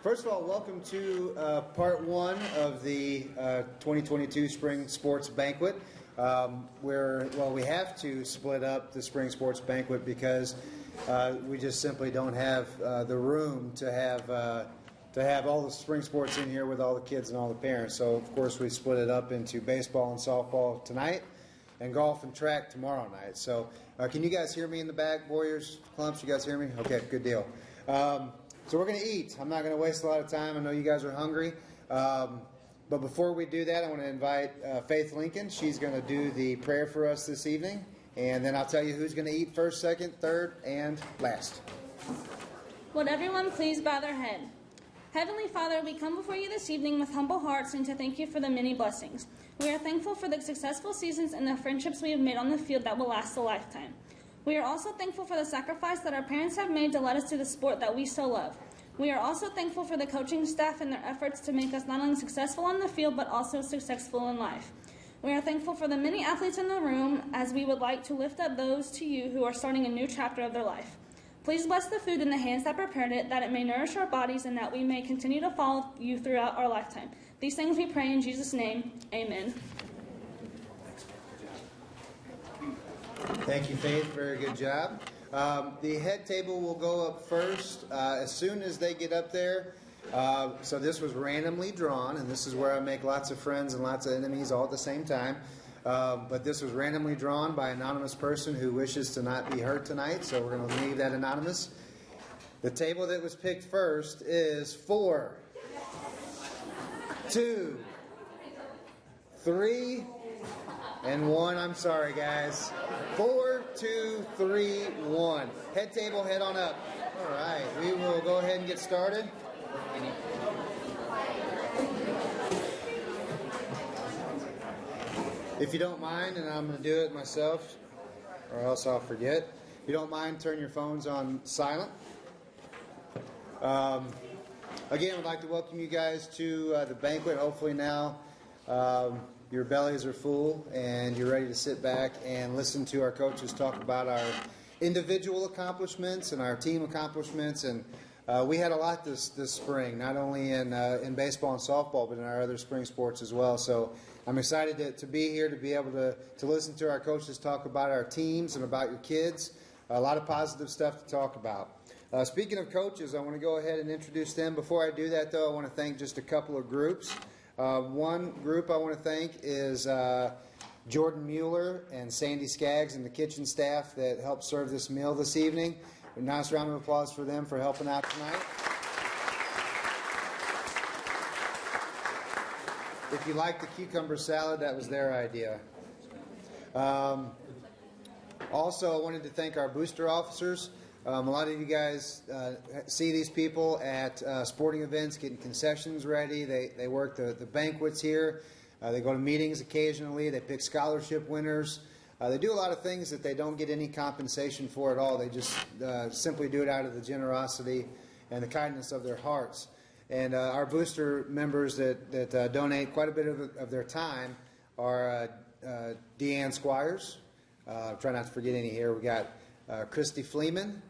First of all, welcome to part one of the 2022 Spring Sports Banquet. We have to split up the Spring Sports Banquet because we just simply don't have the room to have all the spring sports in here with all the kids and all the parents. So, of course, we split it up into baseball and softball tonight and golf and track tomorrow night. So, can you guys hear me in the back, Warriors, Clumps? You guys hear me? Okay, good deal. So we're going to eat. I'm not going to waste a lot of time. I know you guys are hungry. But before we do that, I want to invite Faith Lincoln. She's going to do the prayer for us this evening. And then I'll tell you who's going to eat first, second, third, and last. Would everyone please bow their head? Heavenly Father, we come before you this evening with humble hearts and to thank you for the many blessings. We are thankful for the successful seasons and the friendships we have made on the field that will last a lifetime. We are also thankful for the sacrifice that our parents have made to let us do the sport that we so love. We are also thankful for the coaching staff and their efforts to make us not only successful on the field but also successful in life. We are thankful for the many athletes in the room, as we would like to lift up those to you who are starting a new chapter of their life. Please bless the food in the hands that prepared it, that it may nourish our bodies and that we may continue to follow you throughout our lifetime. These things we pray in Jesus' name. Amen. Thank you, Faith. Very good job. The head table will go up first as soon as they get up there. So this was randomly drawn, and this is where I make lots of friends and lots of enemies all at the same time. But this was randomly drawn by an anonymous person who wishes to not be hurt tonight, so we're going to leave that anonymous. The table that was picked first is 4, 2, 3, and 1. I'm sorry, guys. 4, 2, 3, 1. Head table, head on up. All right, we will go ahead and get started. If you don't mind, and I'm going to do it myself, or else I'll forget. If you don't mind, turn your phones on silent. Again, I'd like to welcome you guys to the banquet. Hopefully now your bellies are full and you're ready to sit back and listen to our coaches talk about our individual accomplishments and our team accomplishments. And we had a lot this spring, not only in baseball and softball, but in our other spring sports as well. So I'm excited to be here, to be able to listen to our coaches talk about our teams and about your kids. A lot of positive stuff to talk about. Speaking of coaches, I want to go ahead and introduce them. Before I do that, though, I want to thank just a couple of groups. One group I want to thank is Jordan Mueller and Sandy Skaggs and the kitchen staff that helped serve this meal this evening. A nice round of applause for them for helping out tonight. If you like the cucumber salad, that was their idea. Also, I wanted to thank our booster officers. A lot of you guys see these people at sporting events getting concessions ready. They work the banquets here. They go to meetings occasionally. They pick scholarship winners. They do a lot of things that they don't get any compensation for at all. They just simply do it out of the generosity and the kindness of their hearts. And our booster members that donate quite a bit of their time are Deanne Squires. Try not to forget any here. We got Christy Fleeman.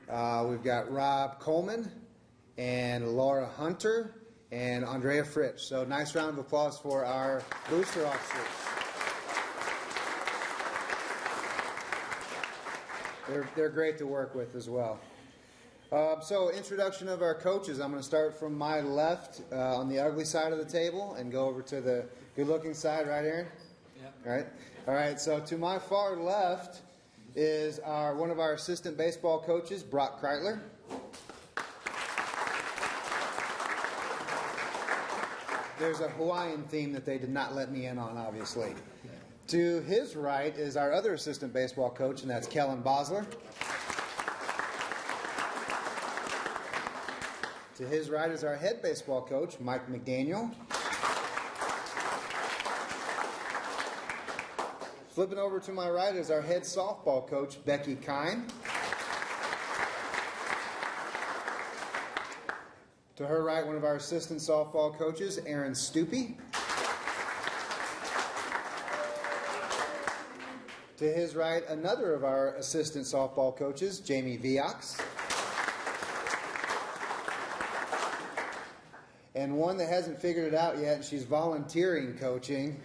We've got Rob Coleman and Laura Hunter and Andrea Fritsch. So nice round of applause for our booster officers. They're great to work with as well. So introduction of our coaches. I'm going to start from my left on the ugly side of the table and go over to the good-looking side, right, Aaron? Yeah. All right. So to my far left is one of our assistant baseball coaches, Brock Kreitler. There's a Hawaiian theme that they did not let me in on, obviously. To his right is our other assistant baseball coach, and that's Kellen Bosler. To his right is our head baseball coach, Mike McDaniel. Flipping over to my right is our head softball coach, Becky Kine. To her right, one of our assistant softball coaches, Aaron Stupi. To his right, another of our assistant softball coaches, Jamie Viox. and one that hasn't figured it out yet, and she's volunteering coaching.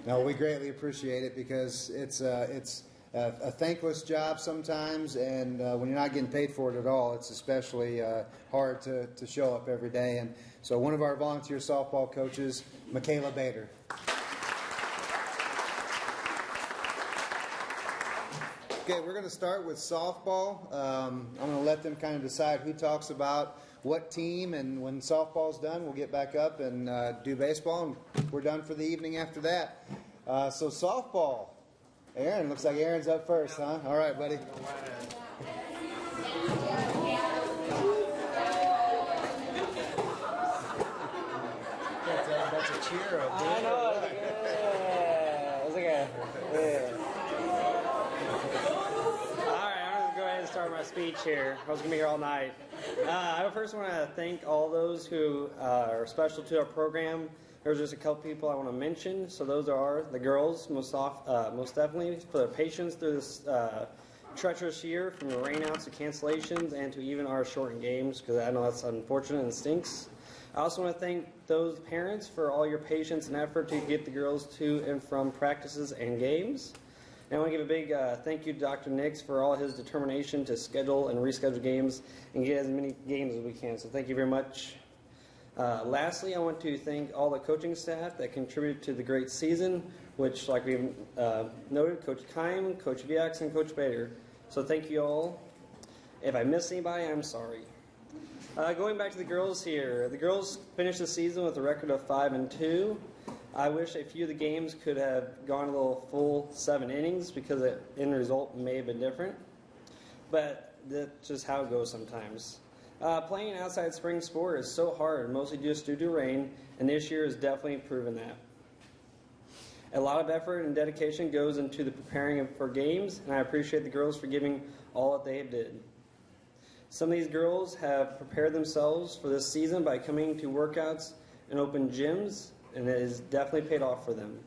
No, we greatly appreciate it because it's a thankless job sometimes, and when you're not getting paid for it at all, it's especially hard to show up every day. And so one of our volunteer softball coaches, Michaela Bader. Okay, we're going to start with softball. I'm going to let them kind of decide who talks about what team, and when softball's done, we'll get back up and do baseball, and we're done for the evening after that. So softball. Aaron, looks like Aaron's up first, huh? All right, buddy. That's a cheer up. I know. It's okay. Alright, I'm going to go ahead and start my speech here. I was going to be here all night. I first want to thank all those who are special to our program. There's just a couple people I want to mention. So those are the girls, most definitely, for their patience through this treacherous year, from the rainouts to cancellations and to even our shortened games, because I know that's unfortunate and stinks. I also want to thank those parents for all your patience and effort to get the girls to and from practices and games. And I want to give a big thank you to Dr. Nix for all his determination to schedule and reschedule games and get as many games as we can. So thank you very much. Lastly, I want to thank all the coaching staff that contributed to the great season, which, like we noted, Coach Keim, Coach Viax, and Coach Bader. So thank you all. If I missed anybody, I'm sorry. Going back to the girls here, the girls finished the season with a record of 5-2. I wish a few of the games could have gone a little full 7 innings because the end result may have been different. But that's just how it goes sometimes. Playing an outside spring sport is so hard, mostly just due to rain, and this year has definitely proven that. A lot of effort and dedication goes into the preparing for games, and I appreciate the girls for giving all that they did. Some of these girls have prepared themselves for this season by coming to workouts and open gyms, and it has definitely paid off for them.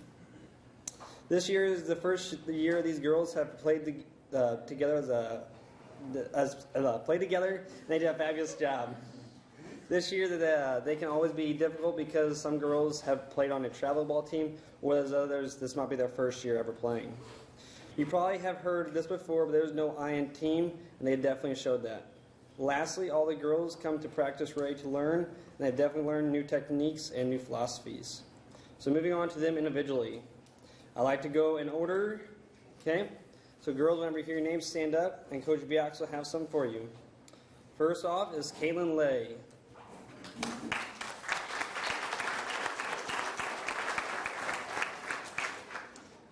This year is the first year these girls have played together play together, and they did a fabulous job. This year they can always be difficult because some girls have played on a travel ball team, whereas others, this might be their first year ever playing. You probably have heard this before, but there's no I in team, and they definitely showed that. Lastly, all the girls come to practice ready to learn, and they definitely learn new techniques and new philosophies. So moving on to them individually. I like to go in order, okay? So girls, whenever you hear your name, stand up, and Coach Biax will have some for you. First off is Caitlin Lay.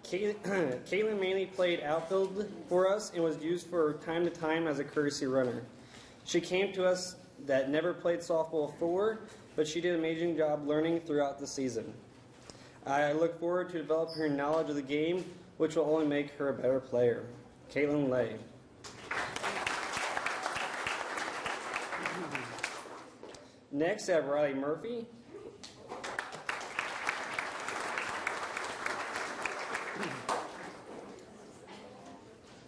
Caitlin mainly played outfield for us and was used for time to time as a courtesy runner. She came to us that never played softball before, but she did an amazing job learning throughout the season. I look forward to developing her knowledge of the game, which will only make her a better player. Caitlin Lay. Next, I have Riley Murphy.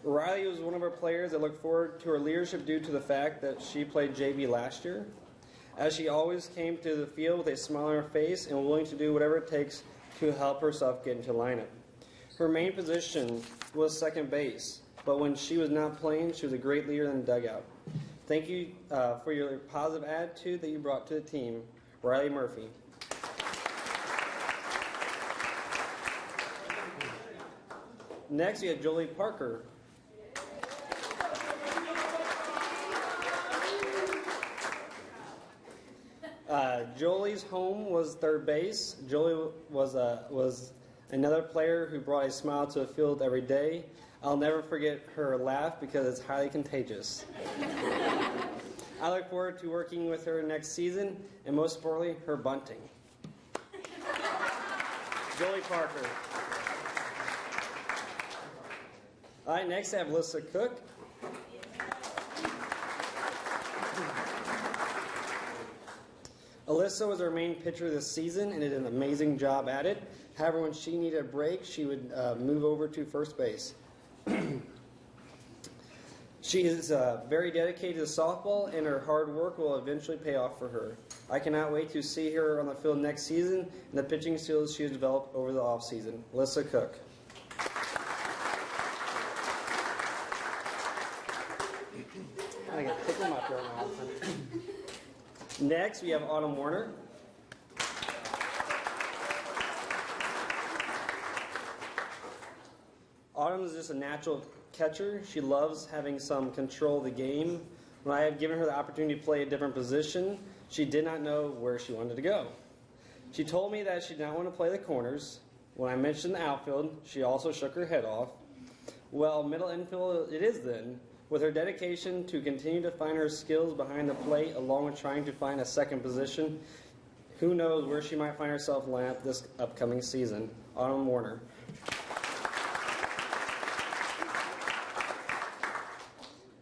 Riley was one of our players that looked forward to her leadership due to the fact that she played JV last year, as she always came to the field with a smile on her face and willing to do whatever it takes to help herself get into the lineup. Her main position was second base, but when she was not playing, she was a great leader in the dugout. Thank you for your positive attitude that you brought to the team, Riley Murphy. Next, we have Jolie Parker. Jolie's home was third base. Jolie was another player who brought a smile to the field every day. I'll never forget her laugh because it's highly contagious. I look forward to working with her next season, and most importantly, her bunting. Jolie Parker. All right, next I have Alyssa Cook. Alyssa was our main pitcher this season and did an amazing job at it. However, when she needed a break, she would move over to first base. She is very dedicated to softball, and her hard work will eventually pay off for her. I cannot wait to see her on the field next season and the pitching skills she has developed over the offseason. Alyssa Cook. I got to pick them up here all the time. Next, we have Autumn Warner. Autumn is just a natural catcher. She loves having some control of the game. When I have given her the opportunity to play a different position, she did not know where she wanted to go. She told me that she did not want to play the corners. When I mentioned the outfield, she also shook her head off. Well, middle infield it is then. With her dedication to continue to find her skills behind the plate, along with trying to find a second position, who knows where she might find herself line up this upcoming season. Autumn Warner.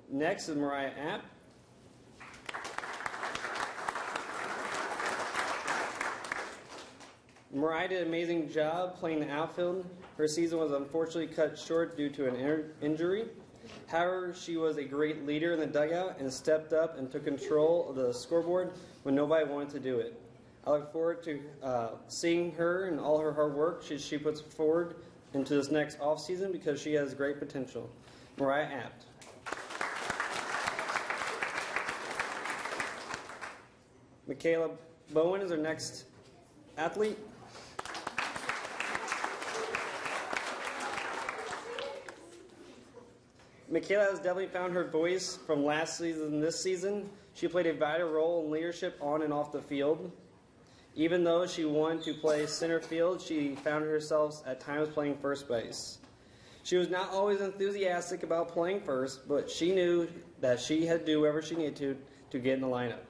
Next is Mariah App. Mariah did an amazing job playing the outfield. Her season was unfortunately cut short due to an injury. However, she was a great leader in the dugout and stepped up and took control of the scoreboard when nobody wanted to do it. I look forward to seeing her and all her hard work she puts forward into this next offseason because she has great potential. Mariah Apt. Michaela Bowen is our next athlete. Michaela has definitely found her voice from last season this season. She played a vital role in leadership on and off the field. Even though she wanted to play center field, she found herself at times playing first base. She was not always enthusiastic about playing first, but she knew that she had to do whatever she needed to get in the lineup.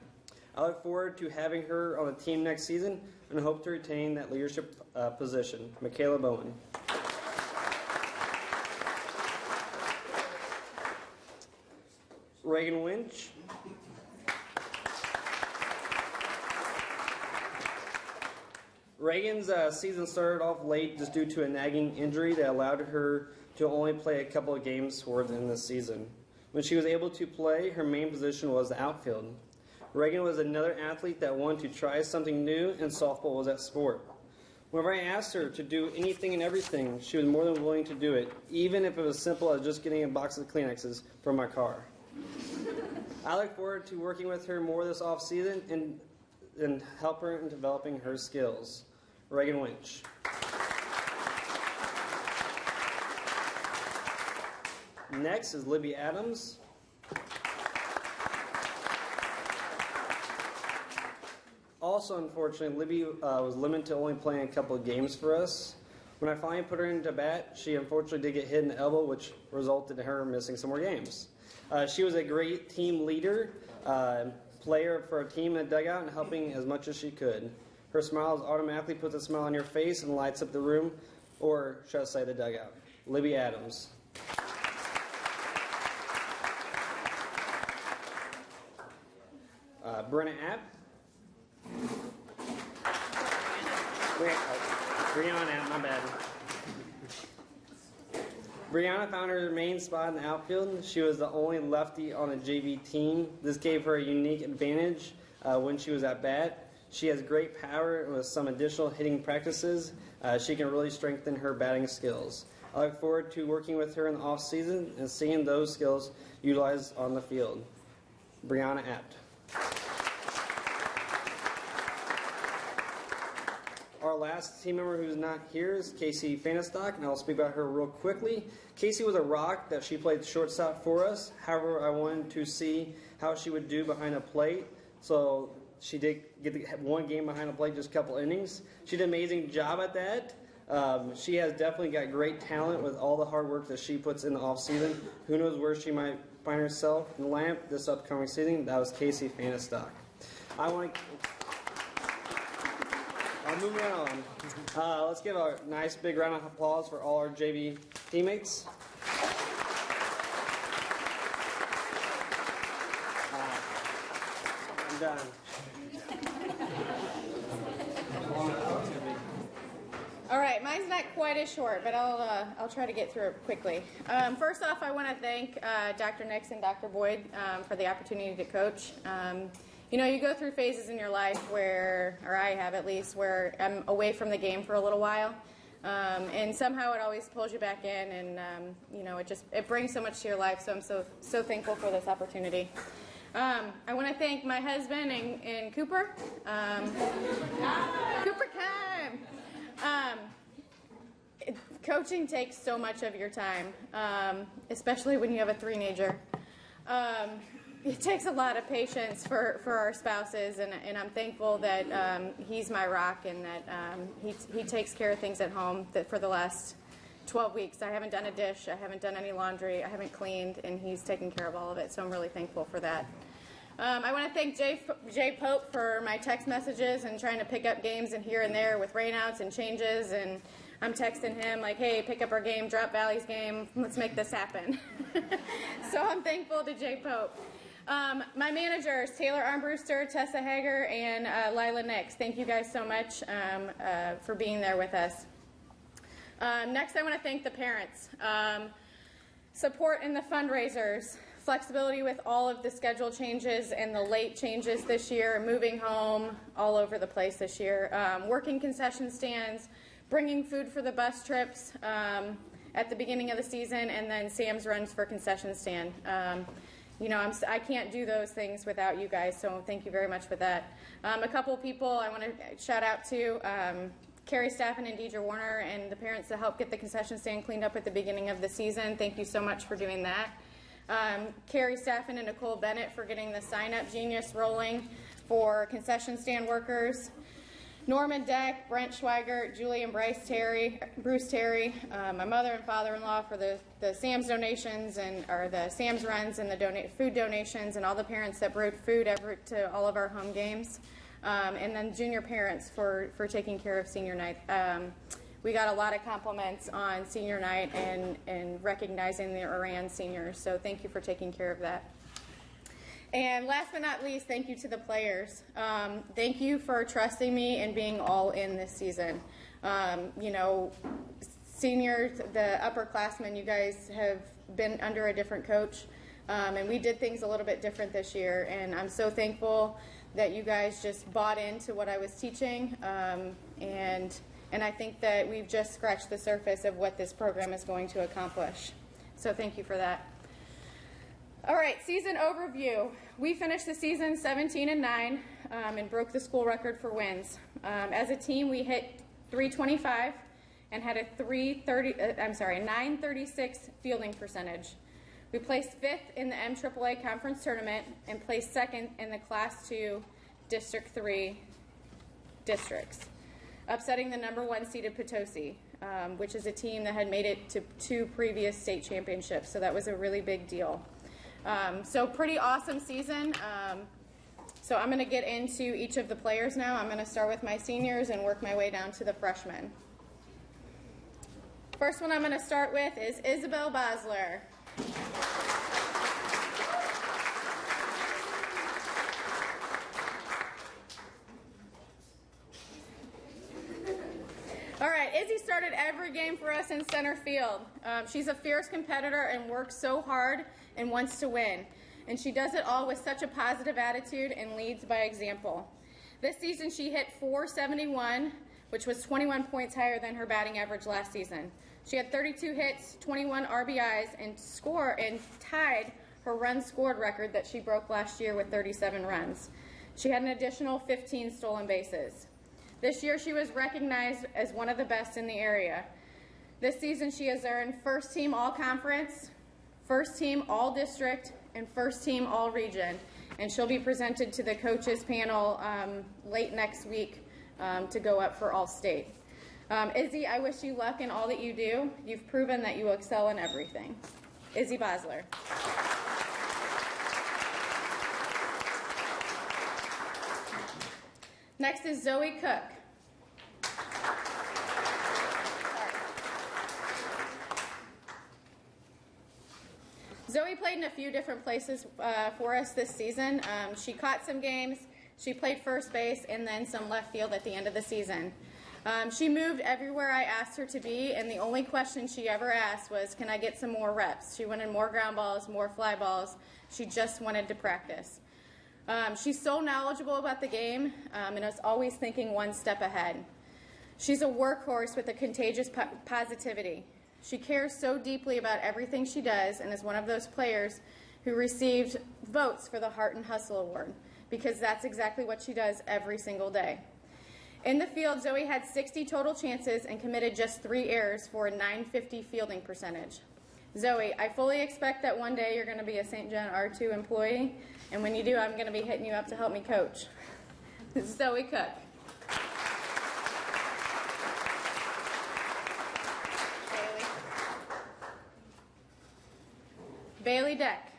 I look forward to having her on the team next season and hope to retain that leadership position. Michaela Bowen. Reagan Winch. Reagan's season started off late just due to a nagging injury that allowed her to only play a couple of games towards the end of the season. When she was able to play, her main position was the outfield. Reagan was another athlete that wanted to try something new, and softball was that sport. Whenever I asked her to do anything and everything, she was more than willing to do it, even if it was simple as just getting a box of Kleenexes from my car. I look forward to working with her more this off-season and help her in developing her skills. Reagan Winch. Next is Libby Adams. Also, unfortunately, Libby was limited to only playing a couple of games for us. When I finally put her into bat, she unfortunately did get hit in the elbow, which resulted in her missing some more games. She was a great team leader, player for a team in the dugout, and helping as much as she could. Her smile automatically puts a smile on your face and lights up the room, or should I say the dugout. Libby Adams. Brenna App. Brianna, my bad. Brianna found her main spot in the outfield. She was the only lefty on the JV team. This gave her a unique advantage when she was at bat. She has great power, and with some additional hitting practices, she can really strengthen her batting skills. I look forward to working with her in the off-season and seeing those skills utilized on the field. Brianna Apt. Our last team member who's not here is Casey Fanistock, and I'll speak about her real quickly. Casey was a rock that she played shortstop for us. However, I wanted to see how she would do behind a plate, so she did get to have one game behind the plate, just a couple innings. She did an amazing job at that. She has definitely got great talent with all the hard work that she puts in the offseason. Who knows where she might find herself in the lineup this upcoming season. That was Casey Fanistock. Moving on. Let's give a nice big round of applause for all our JV teammates. I'm done. All right, mine's not quite as short, but I'll try to get through it quickly. First off, I want to thank Dr. Nix and Dr. Boyd for the opportunity to coach. You know, you go through phases in your life where, or I have at least, where I'm away from the game for a little while. And somehow it always pulls you back in, and you know, it brings so much to your life. So I'm so thankful for this opportunity. I want to thank my husband and Cooper. Cooper time. Coaching takes so much of your time, especially when you have a three-nager. It takes a lot of patience for our spouses, and I'm thankful that he's my rock, and that he takes care of things at home. That for the last 12 weeks, I haven't done a dish, I haven't done any laundry, I haven't cleaned, and he's taken care of all of it, so I'm really thankful for that. I want to thank Jay Pope for my text messages and trying to pick up games and here and there with rainouts and changes, and I'm texting him like, hey, pick up our game, drop Valley's game, let's make this happen. So I'm thankful to Jay Pope. My managers, Taylor Armbruster, Tessa Hager, and Lila Nix. Thank you guys so much for being there with us. Next, I want to thank the parents. Support in the fundraisers, flexibility with all of the schedule changes and the late changes this year, moving home all over the place this year, working concession stands, bringing food for the bus trips at the beginning of the season, and then Sam's runs for concession stand. You know, I can't do those things without you guys, so thank you very much for that. A couple of people I want to shout out to, Carrie Staffen and Deidre Warner, and the parents that helped get the concession stand cleaned up at the beginning of the season. Thank you so much for doing that. Carrie Staffen and Nicole Bennett for getting the sign-up genius rolling for concession stand workers. Norman Deck, Brent Schweigert, Julie and Bruce Terry, my mother and father-in-law for the Sam's donations or the Sam's runs and the food donations, and all the parents that brought food to all of our home games, and then junior parents for taking care of senior night. We got a lot of compliments on senior night and recognizing the Iran seniors, so thank you for taking care of that. And last but not least, thank you to the players. Thank you for trusting me and being all in this season. You know, seniors, the upperclassmen, you guys have been under a different coach, and we did things a little bit different this year, and I'm so thankful that you guys just bought into what I was teaching, and I think that we've just scratched the surface of what this program is going to accomplish. So thank you for that. All right, season overview. We finished the season 17-9 and broke the school record for wins. As a team, we hit 325 and had a 936 fielding percentage. We placed 5th in the MAAA conference tournament and placed 2nd in the Class 2 District 3 districts, upsetting the #1 seeded Potosi, which is a team that had made it to 2 previous state championships, so that was a really big deal. So pretty awesome season. So I'm going to get into each of the players now. I'm going to start with my seniors and work my way down to the freshmen. First one I'm going to start with is Isabel Basler. All right, Izzy started every game for us in center field. She's a fierce competitor and works so hard and wants to win. And she does it all with such a positive attitude and leads by example. This season she hit .471, which was 21 points higher than her batting average last season. She had 32 hits, 21 RBIs, and tied her runs scored record that she broke last year with 37 runs. She had an additional 15 stolen bases. This year she was recognized as one of the best in the area. This season she has earned first team all-conference, first team all-district, and first team all-region. And she'll be presented to the coaches panel late next week to go up for all-state. Izzy, I wish you luck in all that you do. You've proven that you will excel in everything. Izzy Basler. Next is Zoe Cook. Zoe played in a few different places for us this season. She caught some games, she played first base, and then some left field at the end of the season. She moved everywhere I asked her to be, and the only question she ever asked was, can I get some more reps? She wanted more ground balls, more fly balls. She just wanted to practice. She's so knowledgeable about the game and is always thinking one step ahead. She's a workhorse with a contagious positivity. She cares so deeply about everything she does and is one of those players who received votes for the Heart and Hustle Award, because that's exactly what she does every single day. In the field, Zoe had 60 total chances and committed just 3 errors for a .950 fielding percentage. Zoe, I fully expect that one day you're going to be a St. John R2 employee, and when you do, I'm going to be hitting you up to help me coach. Zoe Cook. Bailey Deck.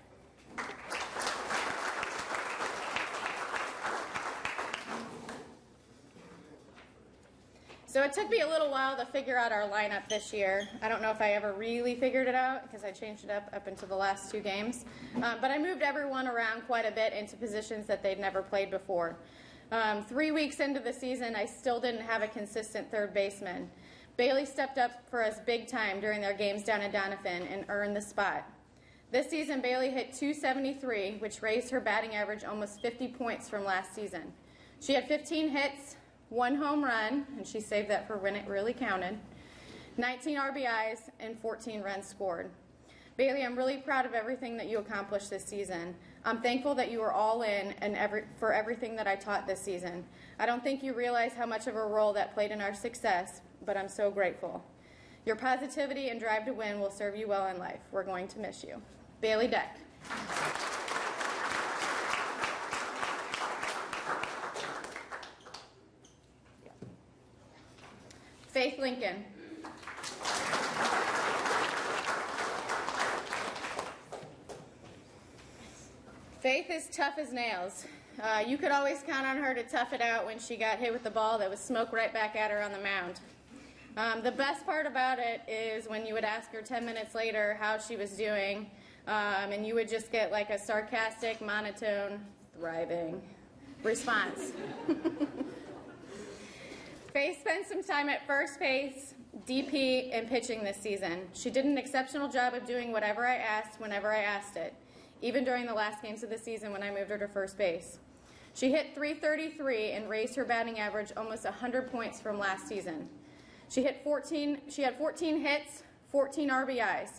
So it took me a little while to figure out our lineup this year. I don't know if I ever really figured it out because I changed it up until the last 2 games. But I moved everyone around quite a bit into positions that they'd never played before. 3 weeks into the season, I still didn't have a consistent third baseman. Bailey stepped up for us big time during their games down in Doniphan and earned the spot. This season, Bailey hit .273, which raised her batting average almost 50 points from last season. She had 15 hits, 1 home run, and she saved that for when it really counted, 19 RBIs, and 14 runs scored. Bailey, I'm really proud of everything that you accomplished this season. I'm thankful that you were all in and for everything that I taught this season. I don't think you realize how much of a role that played in our success, but I'm so grateful. Your positivity and drive to win will serve you well in life. We're going to miss you. Bailey Deck. Faith Lincoln. Faith is tough as nails. You could always count on her to tough it out when she got hit with the ball that was smoke right back at her on the mound. The best part about it is when you would ask her 10 minutes later how she was doing, and you would just get like a sarcastic, monotone, thriving response. Faith spent some time at first base, DP, and pitching this season. She did an exceptional job of doing whatever I asked whenever I asked it, even during the last games of the season when I moved her to first base. She hit .333 and raised her batting average almost 100 points from last season. She had 14 hits, 14 RBIs.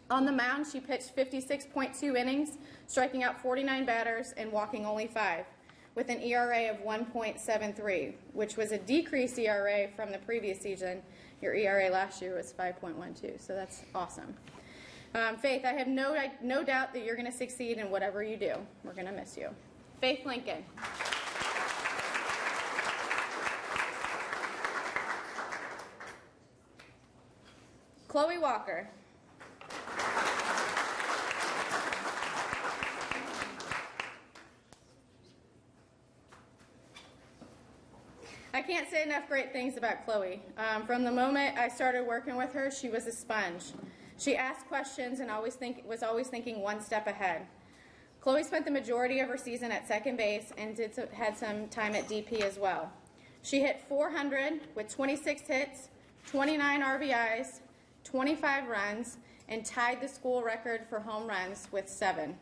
On the mound, she pitched 56.2 innings, striking out 49 batters and walking only 5, with an ERA of 1.73, which was a decreased ERA from the previous season. Your ERA last year was 5.12, so that's awesome. Faith, I have no doubt that you're going to succeed in whatever you do. We're going to miss you. Faith Lincoln. Chloe Walker. I can't say enough great things about Chloe. From the moment I started working with her, she was a sponge. She asked questions and was always thinking one step ahead. Chloe spent the majority of her season at second base and had some time at DP as well. She hit .400 with 26 hits, 29 RBIs, 25 runs, and tied the school record for home runs with 7.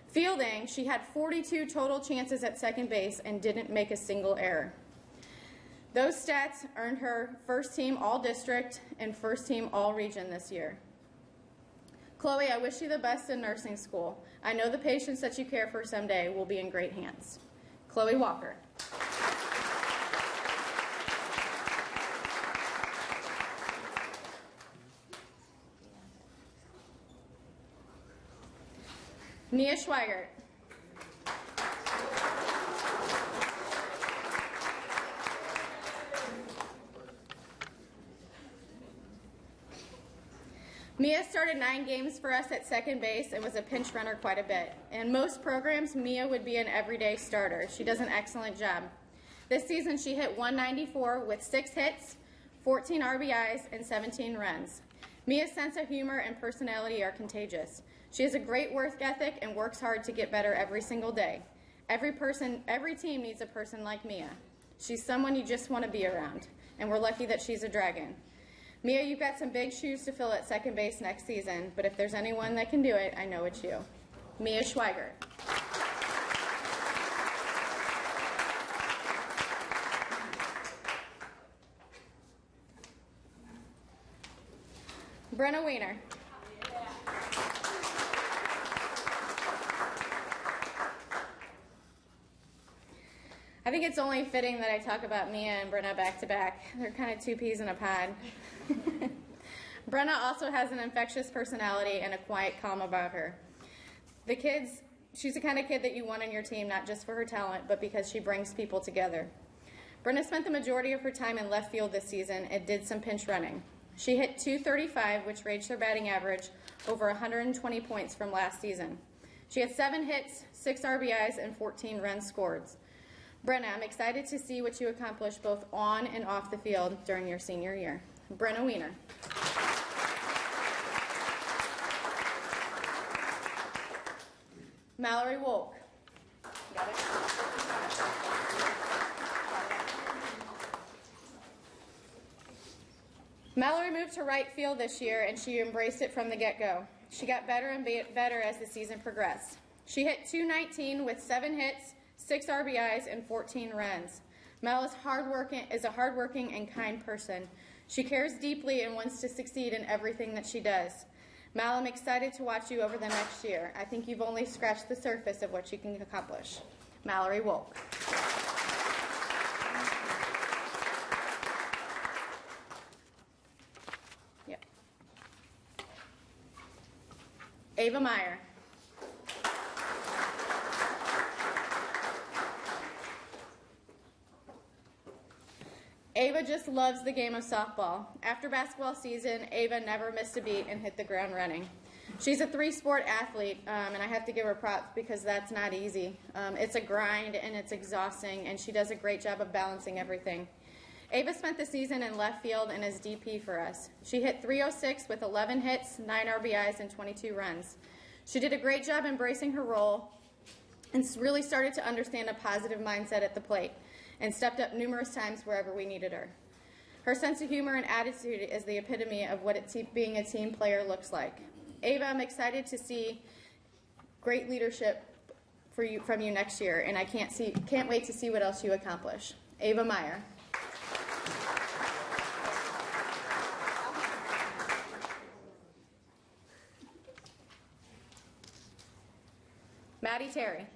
Fielding, she had 42 total chances at second base and didn't make a single error. Those stats earned her first team all-district and first team all-region this year. Chloe, I wish you the best in nursing school. I know the patients that you care for someday will be in great hands. Chloe Walker. Mia Schweigert. Mia started 9 games for us at second base and was a pinch runner quite a bit. In most programs, Mia would be an everyday starter. She does an excellent job. This season, she hit .194 with 6 hits, 14 RBIs, and 17 runs. Mia's sense of humor and personality are contagious. She has a great work ethic and works hard to get better every single day. Every team needs a person like Mia. She's someone you just want to be around, and we're lucky that she's a Dragon. Mia, you've got some big shoes to fill at second base next season, but if there's anyone that can do it, I know it's you. Mia Schweigert. Brenna Weiner. I think it's only fitting that I talk about Mia and Brenna back to back. They're kind of two peas in a pod. Brenna also has an infectious personality and a quiet calm about her. She's the kind of kid that you want on your team, not just for her talent, but because she brings people together. Brenna spent the majority of her time in left field this season and did some pinch running. She hit .235, which raised her batting average over 120 points from last season. She had 7 hits, 6 RBIs, and 14 runs scored. Brenna, I'm excited to see what you accomplish both on and off the field during your senior year. Brenna Weiner. Mallory Wolk. Got it? Mallory moved to right field this year, and she embraced it from the get-go. She got better and better as the season progressed. She hit .219 with 7 hits, 6 RBIs, and 14 runs. Mel is a hardworking and kind person. She cares deeply and wants to succeed in everything that she does. Mal, I'm excited to watch you over the next year. I think you've only scratched the surface of what you can accomplish. Mallory Wolk. Yep. Ava Meyer. Ava just loves the game of softball. After basketball season, Ava never missed a beat and hit the ground running. She's a 3-sport athlete, and I have to give her props because that's not easy. It's a grind and it's exhausting, and she does a great job of balancing everything. Ava spent the season in left field and is DP for us. She hit .306 with 11 hits, 9 RBIs, and 22 runs. She did a great job embracing her role and really started to understand a positive mindset at the plate, and stepped up numerous times wherever we needed her. Her sense of humor and attitude is the epitome of what being a team player looks like. Ava, I'm excited to see great leadership from you next year, and I can't wait to see what else you accomplish. Ava Meyer. Maddie Terry.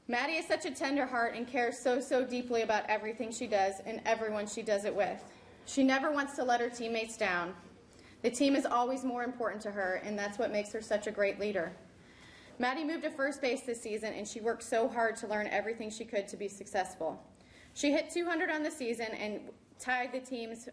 Maddie is such a tender heart and cares so deeply about everything she does and everyone she does it with. She never wants to let her teammates down. The team is always more important to her, and that's what makes her such a great leader. Maddie moved to first base this season, and she worked so hard to learn everything she could to be successful. She hit 200 on the season and tied the team's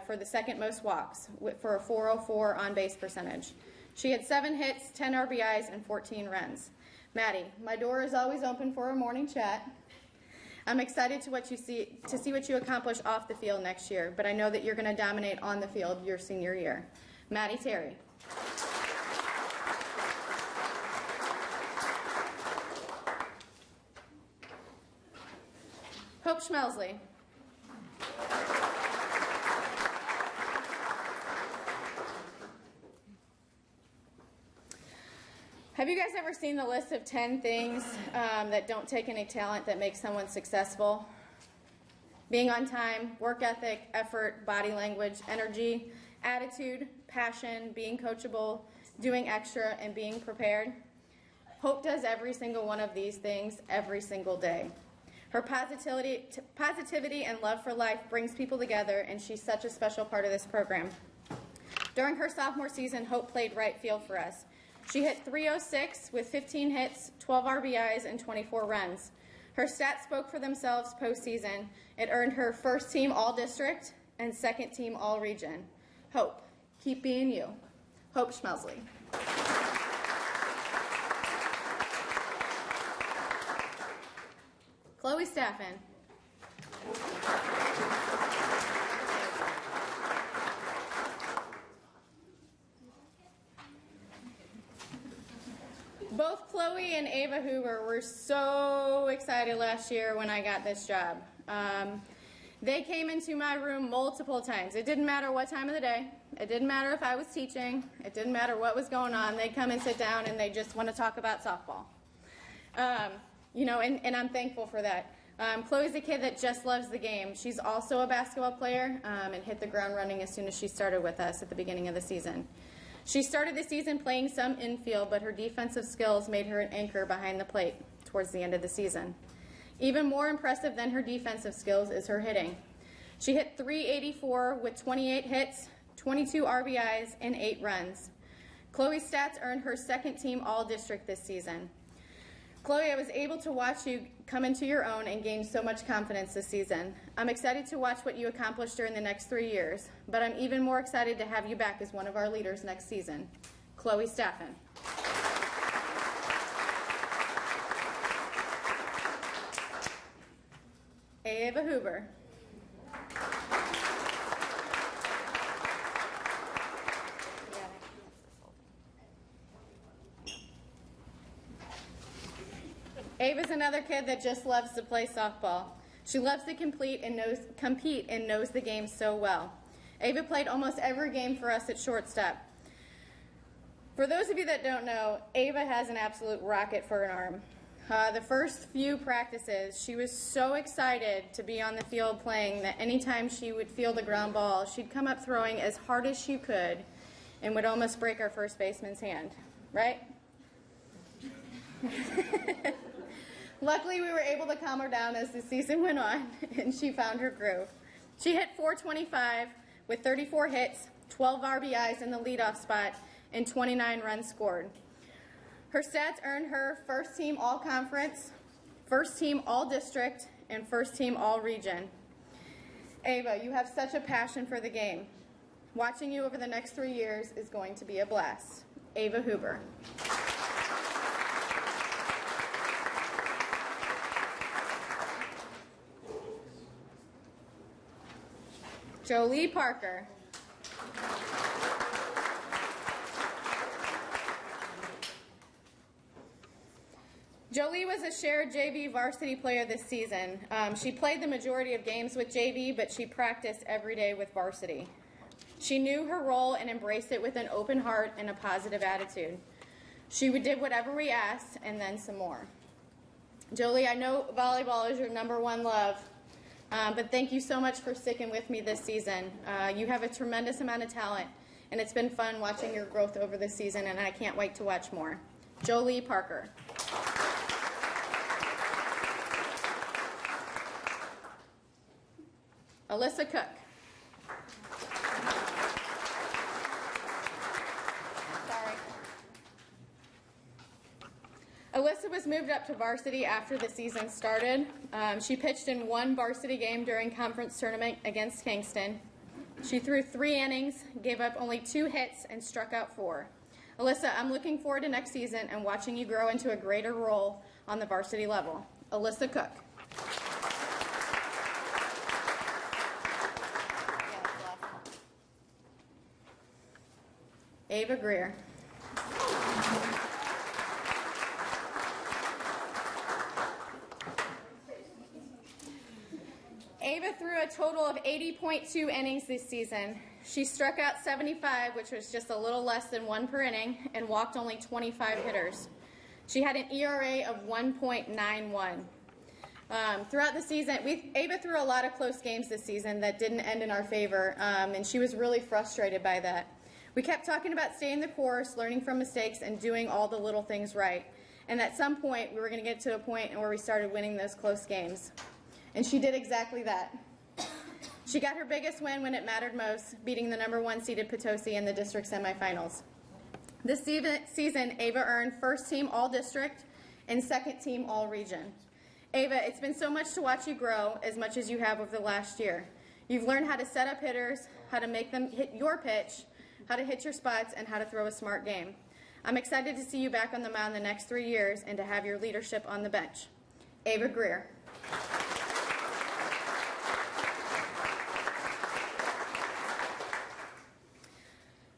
for the second most walks for a .404 on-base percentage. She had 7 hits, 10 RBIs, and 14 runs. Maddie, my door is always open for a morning chat. I'm excited to see what you accomplish off the field next year, but I know that you're going to dominate on the field your senior year. Maddie Terry. Hope Schmelsley. Have you guys ever seen the list of 10 things that don't take any talent that make someone successful? Being on time, work ethic, effort, body language, energy, attitude, passion, being coachable, doing extra, and being prepared. Hope does every single one of these things every single day. Her positivity and love for life brings people together, and she's such a special part of this program. During her sophomore season, Hope played right field for us. She hit .306 with 15 hits, 12 RBIs, and 24 runs. Her stats spoke for themselves postseason. It earned her first team All-District and second team All-Region. Hope, keep being you. Hope Schmelsley. Chloe Staffen. Both Chloe and Ava Hoover were so excited last year when I got this job. They came into my room multiple times. It didn't matter what time of the day. It didn't matter if I was teaching. It didn't matter what was going on. They'd come and sit down, and they just want to talk about softball. And I'm thankful for that. Chloe's a kid that just loves the game. She's also a basketball player and hit the ground running as soon as she started with us at the beginning of the season. She started the season playing some infield, but her defensive skills made her an anchor behind the plate towards the end of the season. Even more impressive than her defensive skills is her hitting. She hit .384 with 28 hits, 22 RBIs, and 8 runs. Chloe's stats earned her second-team All-District this season. Chloe, I was able to watch you come into your own and gain so much confidence this season. I'm excited to watch what you accomplish during the next 3 years, but I'm even more excited to have you back as one of our leaders next season. Chloe Staffen. Ava Huber. Ava's another kid that just loves to play softball. She loves to compete and knows the game so well. Ava played almost every game for us at shortstop. For those of you that don't know, Ava has an absolute rocket for an arm. The first few practices, she was so excited to be on the field playing that anytime she would field a ground ball, she'd come up throwing as hard as she could and would almost break our first baseman's hand, right? Luckily, we were able to calm her down as the season went on, and she found her groove. She hit .425 with 34 hits, 12 RBIs in the leadoff spot, and 29 runs scored. Her stats earned her first-team All-Conference, first-team All-District, and first-team All-Region. Ava, you have such a passion for the game. Watching you over the next 3 years is going to be a blast. Ava Huber. Jolie Parker. Jolie was a shared JV varsity player this season. She played the majority of games with JV, but she practiced every day with varsity. She knew her role and embraced it with an open heart and a positive attitude. She did whatever we asked and then some more. Jolie, I know volleyball is your #1 love. But thank you so much for sticking with me this season. You have a tremendous amount of talent, and it's been fun watching your growth over this season, and I can't wait to watch more. Jolie Parker. Alyssa Cook. Alyssa was moved up to varsity after the season started. She pitched in 1 varsity game during conference tournament against Kingston. She threw 3 innings, gave up only 2 hits, and struck out 4. Alyssa, I'm looking forward to next season and watching you grow into a greater role on the varsity level. Alyssa Cook. Ava Greer. Ava threw a total of 80.2 innings this season. She struck out 75, which was just a little less than 1 per inning, and walked only 25 hitters. She had an ERA of 1.91. Throughout the season, Ava threw a lot of close games this season that didn't end in our favor, and she was really frustrated by that. We kept talking about staying the course, learning from mistakes, and doing all the little things right. And at some point, we were going to get to a point where we started winning those close games. And she did exactly that. She got her biggest win when it mattered most, beating the #1 seeded Potosi in the district semifinals. This season, Ava earned first-team All-District and second-team All-Region. Ava, it's been so much to watch you grow as much as you have over the last year. You've learned how to set up hitters, how to make them hit your pitch, how to hit your spots, and how to throw a smart game. I'm excited to see you back on the mound the next 3 years and to have your leadership on the bench. Ava Greer.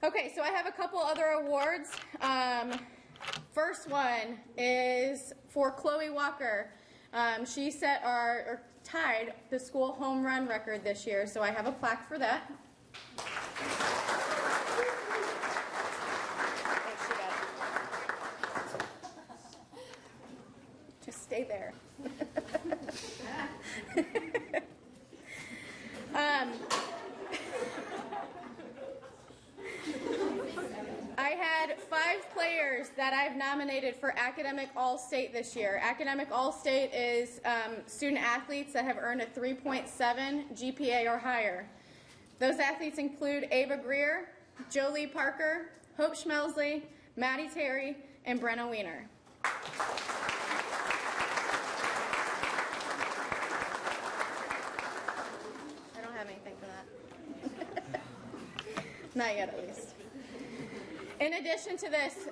Okay, so I have a couple other awards. First one is for Chloe Walker. She set or tied the school home run record this year, so I have a plaque for that. Just stay there. I had 5 players that I've nominated for Academic All-State this year. Academic All-State is student athletes that have earned a 3.7 GPA or higher. Those athletes include Ava Greer, Jolie Parker, Hope Schmelsley, Maddie Terry, and Brenna Wiener. I don't have anything for that. Not yet, at least. In addition to this,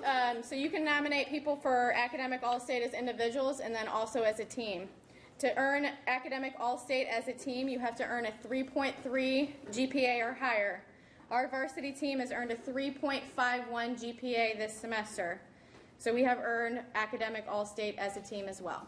so you can nominate people for Academic All-State as individuals and then also as a team. To earn Academic All-State as a team, you have to earn a 3.3 GPA or higher. Our varsity team has earned a 3.51 GPA this semester. So we have earned Academic All-State as a team as well.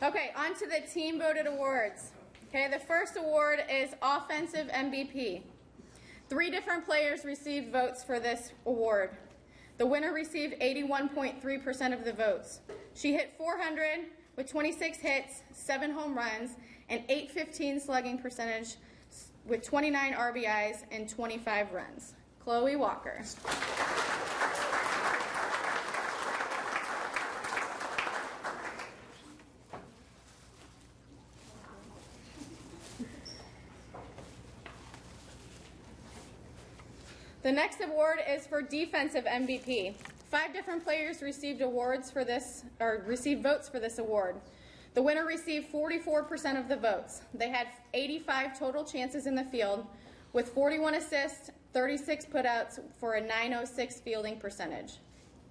Okay, on to the team voted awards. Okay, the first award is Offensive MVP. 3 different players received votes for this award. The winner received 81.3% of the votes. She hit 400 with 26 hits, 7 home runs, and .815 slugging percentage with 29 RBIs and 25 runs. Chloe Walker. The next award is for Defensive MVP. 5 different players received awards for this, or received votes for this award. The winner received 44% of the votes. They had 85 total chances in the field, with 41 assists, 36 putouts for a .906 fielding percentage.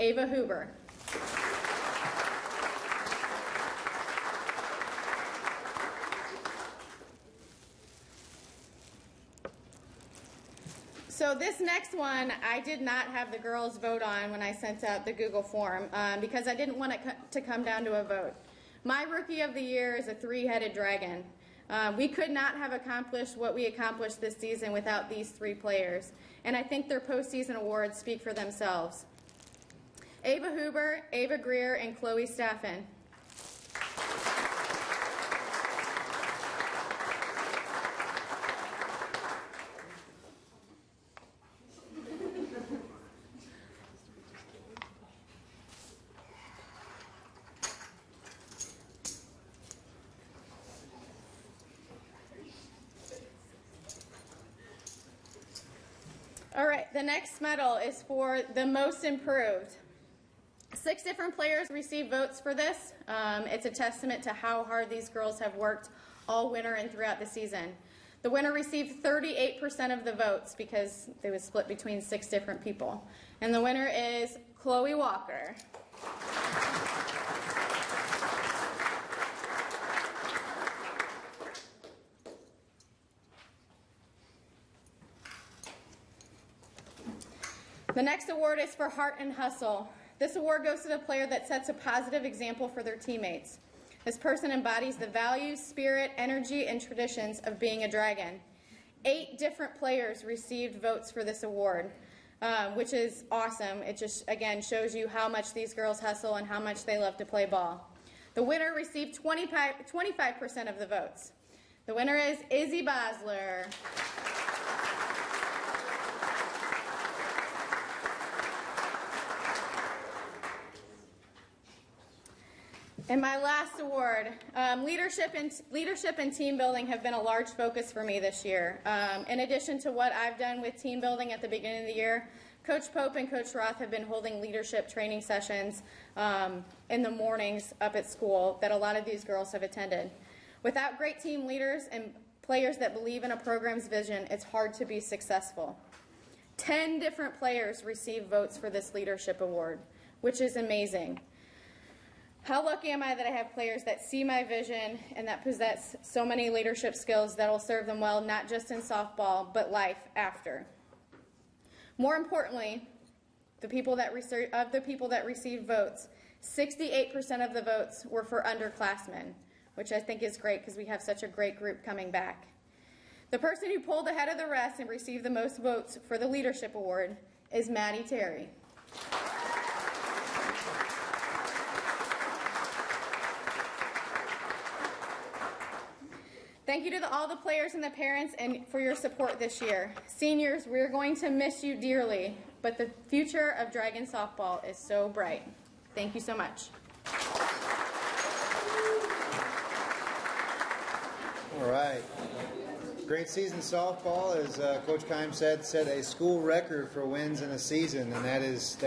Ava Huber. So this next one, I did not have the girls vote on when I sent out the Google form because I didn't want it to come down to a vote. My Rookie of the Year is a 3-headed dragon. We could not have accomplished what we accomplished this season without these 3 players, and I think their postseason awards speak for themselves. Ava Huber, Ava Greer, and Chloe Staffen. All right, the next medal is for the most improved. 6 different players received votes for this. It's a testament to how hard these girls have worked all winter and throughout the season. The winner received 38% of the votes because they was split between 6 different people. And the winner is Chloe Walker. The next award is for Heart and Hustle. This award goes to the player that sets a positive example for their teammates. This person embodies the values, spirit, energy, and traditions of being a dragon. 8 different players received votes for this award, which is awesome. It just, again, shows you how much these girls hustle and how much they love to play ball. The winner received 25% of the votes. The winner is Izzy Bosler. And my last award, leadership and team building have been a large focus for me this year. In addition to what I've done with team building at the beginning of the year, Coach Pope and Coach Roth have been holding leadership training sessions in the mornings up at school that a lot of these girls have attended. Without great team leaders and players that believe in a program's vision, it's hard to be successful. 10 different players received votes for this leadership award, which is amazing. How lucky am I that I have players that see my vision and that possess so many leadership skills that will serve them well, not just in softball, but life after. More importantly, of the people that received votes, 68% of the votes were for underclassmen, which I think is great because we have such a great group coming back. The person who pulled ahead of the rest and received the most votes for the leadership award is Maddie Terry. Thank you to all the players and the parents and for your support this year. Seniors, we're going to miss you dearly, but the future of Dragon softball is so bright. Thank you so much. All right. Great season softball, as Coach Keim said, set a school record for wins in a season, and that is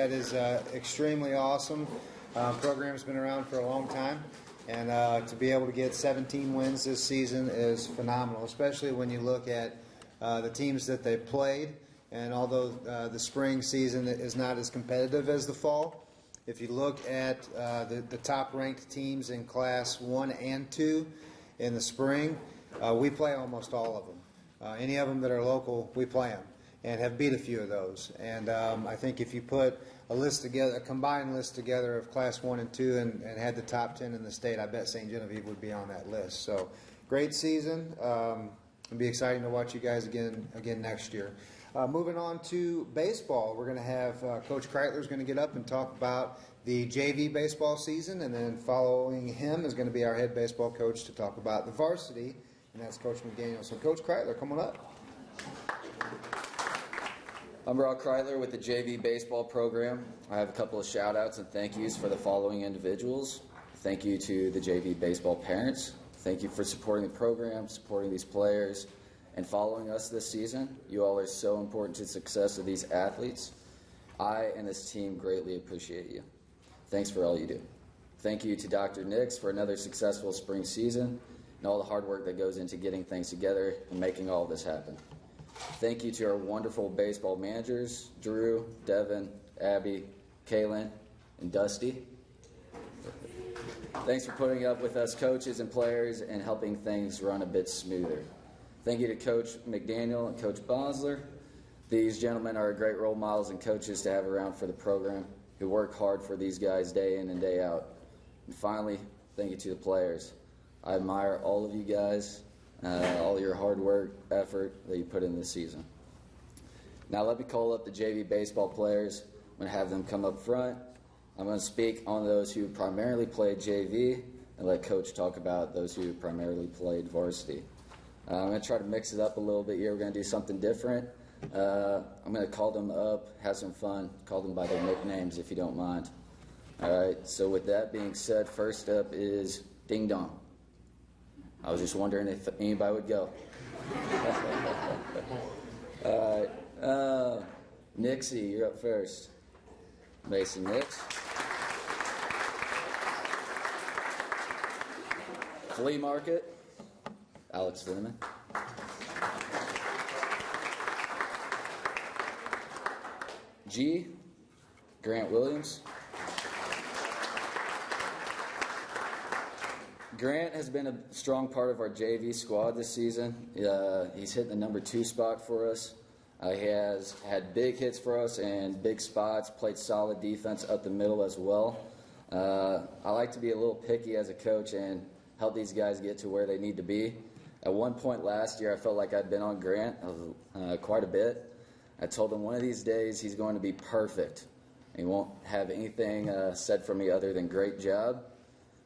extremely awesome. Program's been around for a long time, and to be able to get 17 wins this season is phenomenal, especially when you look at the teams that they played. And although the spring season is not as competitive as the fall, if you look at the top-ranked teams in Class 1 and 2 in the spring, we play almost all of them. Any of them that are local, we play them, and have beat a few of those. And I think if you put a list together, a combined list together of Class 1 and 2, and had the top 10 in the state, I bet St. Genevieve would be on that list. So, great season. It'll be exciting to watch you guys again next year. Moving on to baseball, we're going to have Coach Kreitler is going to get up and talk about the JV baseball season, and then following him is going to be our head baseball coach to talk about the varsity, and that's Coach McDaniel. So, Coach Kreitler, come on up. I'm Rob Kreitler with the JV baseball program. I have a couple of shout-outs and thank yous for the following individuals. Thank you to the JV baseball parents. Thank you for supporting the program, supporting these players, and following us this season. You all are so important to the success of these athletes. I and this team greatly appreciate you. Thanks for all you do. Thank you to Dr. Nix for another successful spring season and all the hard work that goes into getting things together and making all of this happen. Thank you to our wonderful baseball managers, Drew, Devin, Abby, Kaylin, and Dusty. Thanks for putting up with us coaches and players and helping things run a bit smoother. Thank you to Coach McDaniel and Coach Bosler. These gentlemen are great role models and coaches to have around for the program who work hard for these guys day in and day out. And finally, thank you to the players. I admire all of you guys, all your hard work, effort that you put in this season. Now let me call up the JV baseball players. I'm going to have them come up front. I'm going to speak on those who primarily played JV and let Coach talk about those who primarily played varsity. I'm going to try to mix it up a little bit here. We're going to do something different. I'm going to call them up, have some fun, call them by their nicknames if you don't mind. All right, so with that being said, first up is Ding Dong. I was just wondering if anybody would go. All right, Nixie, you're up first. Mason Nix. Flea Market, Alex Lehman. G, Grant Williams. Grant has been a strong part of our JV squad this season. He's hit the number 2 spot for us. He has had big hits for us and big spots, played solid defense up the middle as well. I like to be a little picky as a coach and help these guys get to where they need to be. At one point last year, I felt like I'd been on Grant quite a bit. I told him one of these days he's going to be perfect. He won't have anything said for me other than great job.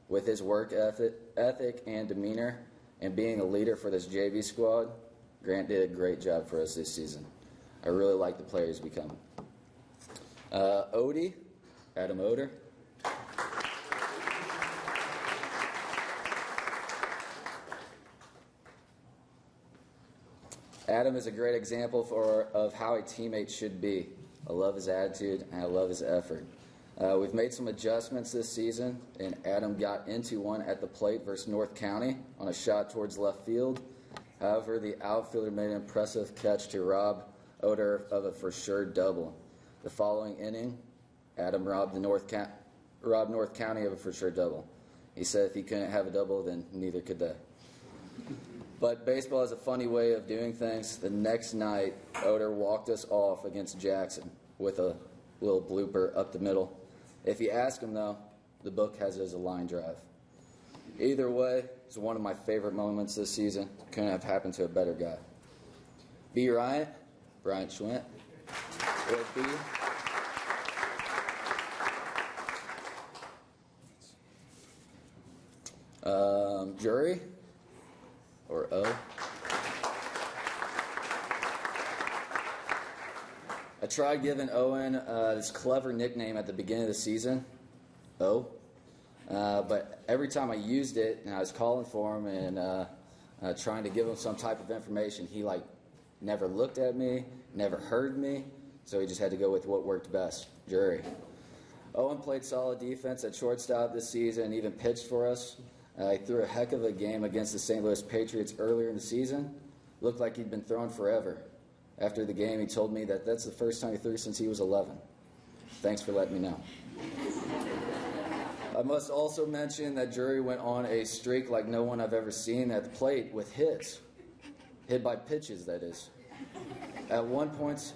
With his work ethic and demeanor and being a leader for this JV squad, Grant did a great job for us this season. I really like the player he's becoming. Odie, Adam Oder. Adam is a great example of how a teammate should be. I love his attitude and I love his effort. We've made some adjustments this season, and Adam got into one at the plate versus North County on a shot towards left field. However, the outfielder made an impressive catch to rob Oder of a for-sure double. The following inning, Adam robbed North County of a for-sure double. He said if he couldn't have a double, then neither could they. But baseball has a funny way of doing things. The next night, Oder walked us off against Jackson with a little blooper up the middle. If you ask him, though, the book has it as a line drive. Either way, it's one of my favorite moments this season. Couldn't have happened to a better guy. B. Bryant, Bryant Schwint. With B. Jury, or O. I tried giving Owen this clever nickname at the beginning of the season, O. But every time I used it and I was calling for him and trying to give him some type of information, he never looked at me, never heard me, so he just had to go with what worked best, jury. Owen played solid defense at shortstop this season and even pitched for us. He threw a heck of a game against the St. Louis Patriots earlier in the season. Looked like he'd been throwing forever. After the game, he told me that that's the first time he threw since he was 11. Thanks for letting me know. I must also mention that Drury went on a streak like no one I've ever seen at the plate with hits. Hit by pitches, that is. At one point,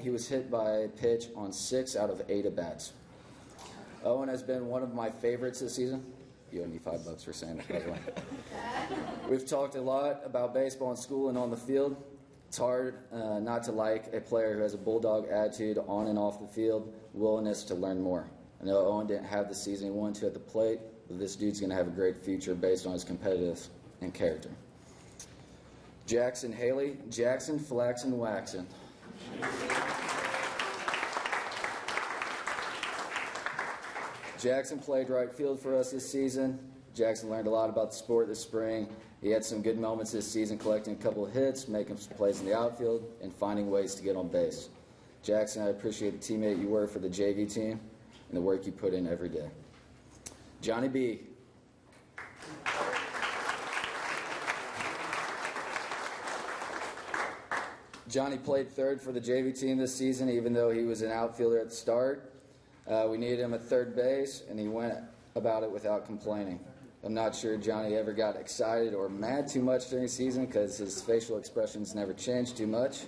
he was hit by a pitch on 6 out of 8 at-bats. Owen has been one of my favorites this season. You owe me $5 for saying that, by the way. We've talked a lot about baseball in school and on the field. It's hard not to like a player who has a bulldog attitude on and off the field, willingness to learn more. I know Owen didn't have the season he wanted to at the plate, but this dude's going to have a great future based on his competitiveness and character. Jackson Haley, Jackson Flaxen Waxen. Jackson played right field for us this season. Jackson learned a lot about the sport this spring. He had some good moments this season, collecting a couple of hits, making some plays in the outfield, and finding ways to get on base. Jackson, I appreciate the teammate you were for the JV team and the work you put in every day. Johnny B. Johnny played third for the JV team this season, even though he was an outfielder at the start. We needed him at third base, and he went about it without complaining. I'm not sure Johnny ever got excited or mad too much during the season because his facial expressions never changed too much.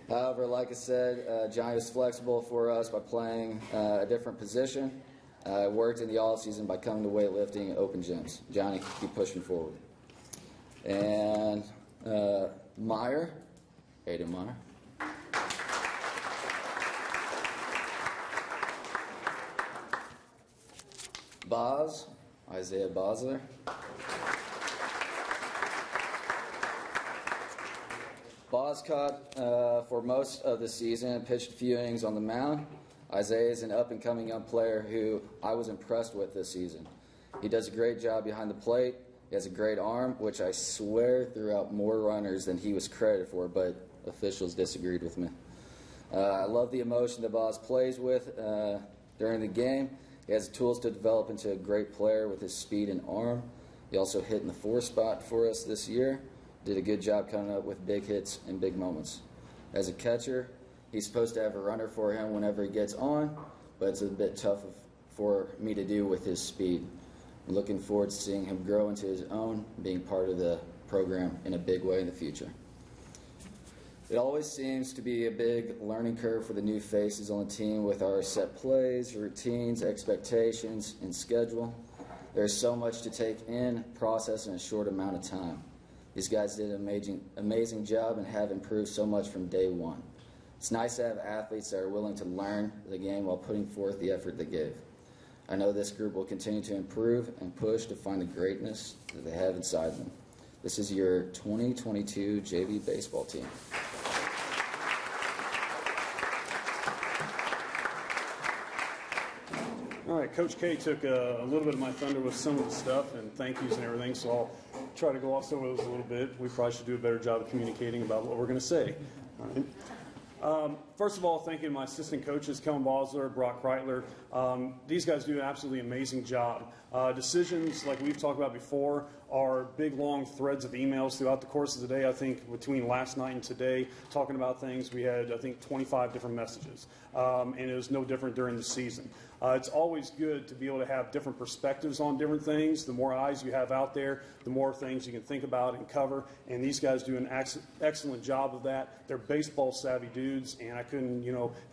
However, like I said, Johnny was flexible for us by playing a different position. Worked in the off-season by coming to weightlifting and open gyms. Johnny, keep pushing forward. And Meyer, Aiden Meyer. Boz, Isaiah Bosler. Boz caught for most of the season and pitched a few innings on the mound. Isaiah is an up-and-coming young player who I was impressed with this season. He does a great job behind the plate. He has a great arm, which I swear threw out more runners than he was credited for, but officials disagreed with me. I love the emotion that Boz plays with during the game. He has the tools to develop into a great player with his speed and arm. He also hit in the 4 spot for us this year. Did a good job coming up with big hits and big moments. As a catcher, he's supposed to have a runner for him whenever he gets on, but it's a bit tough for me to do with his speed. I'm looking forward to seeing him grow into his own, being part of the program in a big way in the future. It always seems to be a big learning curve for the new faces on the team with our set plays, routines, expectations, and schedule. There's so much to take in, process in a short amount of time. These guys did an amazing job and have improved so much from day one. It's nice to have athletes that are willing to learn the game while putting forth the effort they gave. I know this group will continue to improve and push to find the greatness that they have inside them. This is your 2022 JV baseball team. All right, Coach K took a little bit of my thunder with some of the stuff and thank yous and everything, so I'll try to go off some of those a little bit. We probably should do a better job of communicating about what we're going to say. All right. First of all, thanking my assistant coaches, Kellen Bosler, Brock Kreitler. These guys do an absolutely amazing job. Decisions, like we've talked about before, are big, long threads of emails throughout the course of the day. I think between last night and today, talking about things, we had, I think, 25 different messages. And it was no different during the season. It's always good to be able to have different perspectives on different things. The more eyes you have out there, the more things you can think about and cover. And these guys do an excellent job of that. They're baseball savvy dudes, and I couldn't,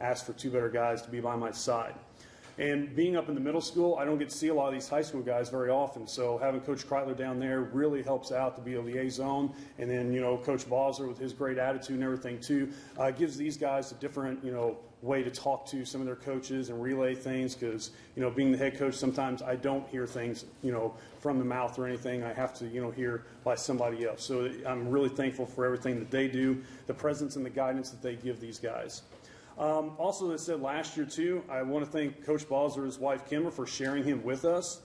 ask for 2 better guys to be by my side. And being up in the middle school, I don't get to see a lot of these high school guys very often. So having Coach Kreitler down there really helps out to be a liaison. And then, Coach Bosler with his great attitude and everything too, gives these guys a different, way to talk to some of their coaches and relay things, because being the head coach, sometimes I don't hear things from the mouth or anything. I have to hear by somebody else. So I'm really thankful for everything that they do, the presence and the guidance that they give these guys. Also, as I said last year too, I want to thank Coach Bosler and his wife Kimber for sharing him with us.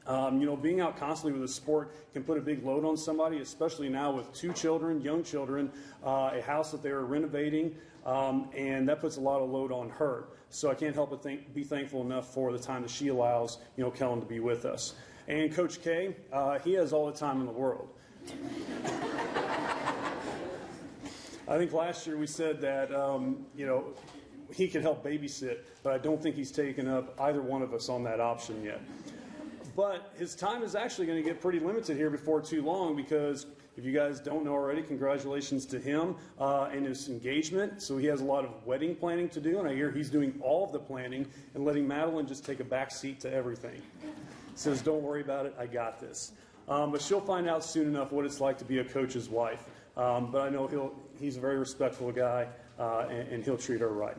Being out constantly with a sport can put a big load on somebody, especially now with 2 children, young children, a house that they are renovating, and that puts a lot of load on her. So I can't help but be thankful enough for the time that she allows, Kellen to be with us. And Coach K, he has all the time in the world. I think last year we said that, he could help babysit, but I don't think he's taken up either one of us on that option yet. But his time is actually going to get pretty limited here before too long, because if you guys don't know already, congratulations to him and his engagement. So he has a lot of wedding planning to do, and I hear he's doing all of the planning and letting Madeline just take a back seat to everything. Says, don't worry about it, I got this. But she'll find out soon enough what it's like to be a coach's wife. But I know he's a very respectful guy, and he'll treat her right.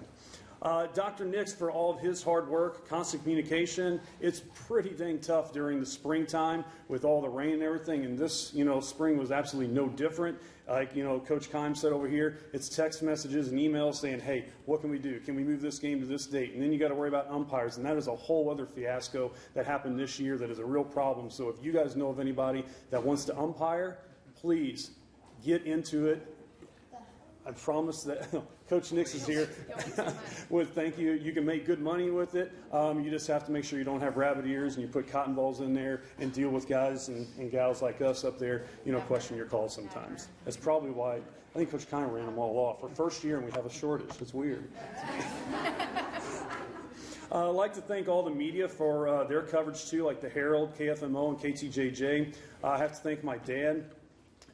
Dr. Nix, for all of his hard work, constant communication. It's pretty dang tough during the springtime with all the rain and everything, and this, spring was absolutely no different. Like, Coach Kime said over here, it's text messages and emails saying, hey, what can we do? Can we move this game to this date? And then you got to worry about umpires, and that is a whole other fiasco that happened this year that is a real problem. So if you guys know of anybody that wants to umpire, please get into it. I promise that Coach Nix is here. Well, thank you. You can make good money with it. You just have to make sure you don't have rabbit ears and you put cotton balls in there and deal with guys and gals like us up there, question your calls sometimes. That's probably why I think Coach Kine ran them all off. For first year and we have a shortage. It's weird. I'd like to thank all the media for their coverage too, like the Herald, KFMO, and KTJJ. I have to thank my dad.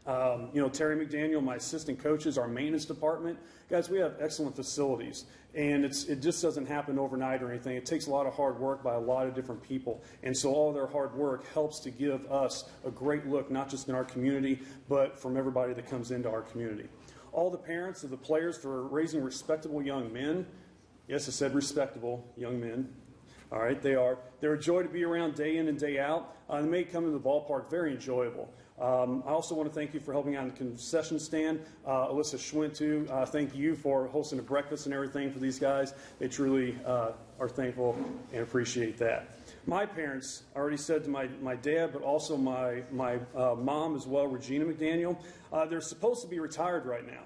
Terry McDaniel, my assistant coaches, our maintenance department. Guys, we have excellent facilities, and it just doesn't happen overnight or anything. It takes a lot of hard work by a lot of different people, and so all their hard work helps to give us a great look, not just in our community, but from everybody that comes into our community. All the parents of the players for raising respectable young men. Yes, I said respectable young men. All right, they are. They're a joy to be around day in and day out. They make coming to the ballpark very enjoyable. I also want to thank you for helping out in the concession stand. Alyssa Schwint, too, thank you for hosting a breakfast and everything for these guys. They truly are thankful and appreciate that. My parents, I already said to my dad, but also my mom as well, Regina McDaniel, they're supposed to be retired right now.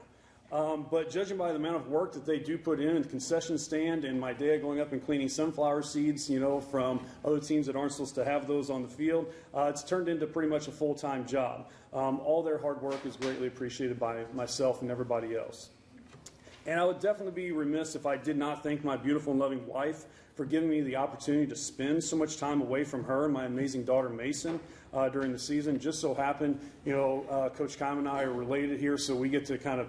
But judging by the amount of work that they do put in the concession stand, and my dad going up and cleaning sunflower seeds, from other teams that aren't supposed to have those on the field, it's turned into pretty much a full-time job. All their hard work is greatly appreciated by myself and everybody else. And I would definitely be remiss if I did not thank my beautiful and loving wife for giving me the opportunity to spend so much time away from her and my amazing daughter Mason during the season. Just so happened, Coach Kime and I are related here, so we get to kind of,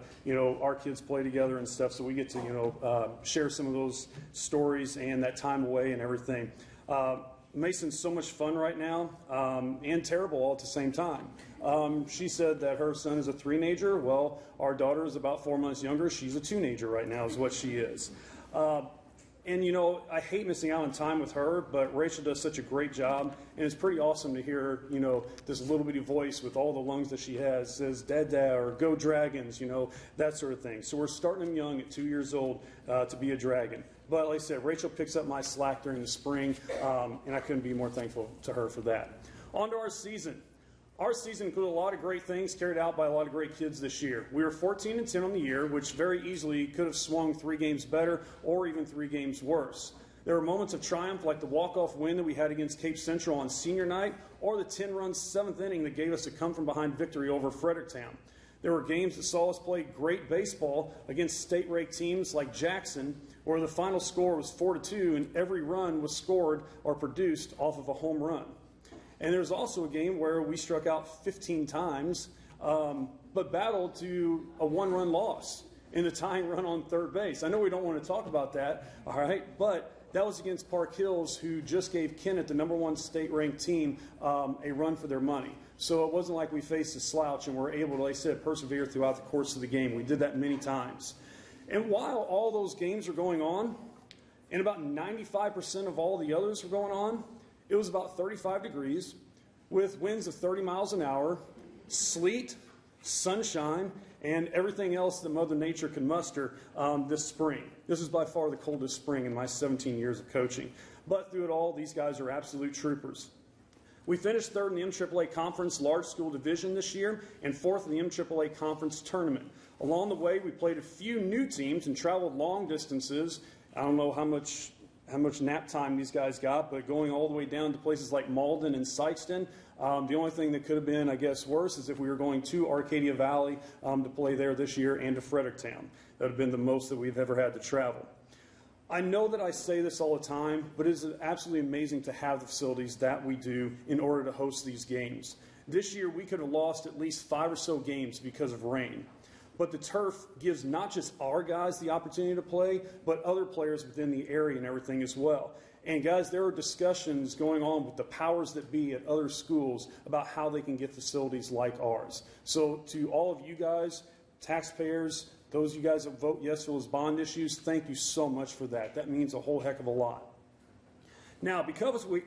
our kids play together and stuff, so we get to, share some of those stories and that time away and everything. Mason's so much fun right now and terrible all at the same time. She said that her son is a 3-nager. Well, our daughter is about 4 months younger. She's a 2-nager right now is what she is. And, I hate missing out on time with her, but Rachel does such a great job, and it's pretty awesome to hear her, this little bitty voice with all the lungs that she has, says, Dada, or Go Dragons, that sort of thing. So we're starting them young at 2 years old to be a Dragon. But like I said, Rachel picks up my slack during the spring, and I couldn't be more thankful to her for that. On to our season. Our season included a lot of great things carried out by a lot of great kids this year. We were 14-10 on the year, which very easily could have swung 3 games better or even 3 games worse. There were moments of triumph like the walk-off win that we had against Cape Central on senior night, or the 10-run 7th inning that gave us a come-from-behind victory over Fredericktown. There were games that saw us play great baseball against state-ranked teams like Jackson, where the final score was 4-2 and every run was scored or produced off of a home run. And there was also a game where we struck out 15 times, but battled to a 1-run loss. in the tying run on third base. I know we don't want to talk about that, all right, but that was against Park Hills, who just gave Kennett, the #1 state-ranked team, a run for their money. So it wasn't like we faced a slouch and were able to, like I said, persevere throughout the course of the game. We did that many times. And while all those games are going on, and about 95% of all the others were going on, it was about 35 degrees with winds of 30 miles an hour, sleet, sunshine, and everything else that Mother Nature can muster this spring. This is by far the coldest spring in my 17 years of coaching. But through it all, these guys are absolute troopers. We finished third in the MAAA Conference Large School Division this year and fourth in the MAAA Conference Tournament. Along the way, we played a few new teams and traveled long distances. I don't know how much nap time these guys got, but going all the way down to places like Malden and Sykeston. The only thing that could have been, I guess, worse is if we were going to Arcadia Valley to play there this year and to Fredericktown. That would have been the most that we've ever had to travel. I know that I say this all the time, but it is absolutely amazing to have the facilities that we do in order to host these games. This year, we could have lost at least 5 or so games because of rain. But the turf gives not just our guys the opportunity to play, but other players within the area and everything as well. And guys, there are discussions going on with the powers that be at other schools about how they can get facilities like ours. So to all of you guys, taxpayers, those of you guys that vote yes to those bond issues, thank you so much for that. That means a whole heck of a lot. Now, because we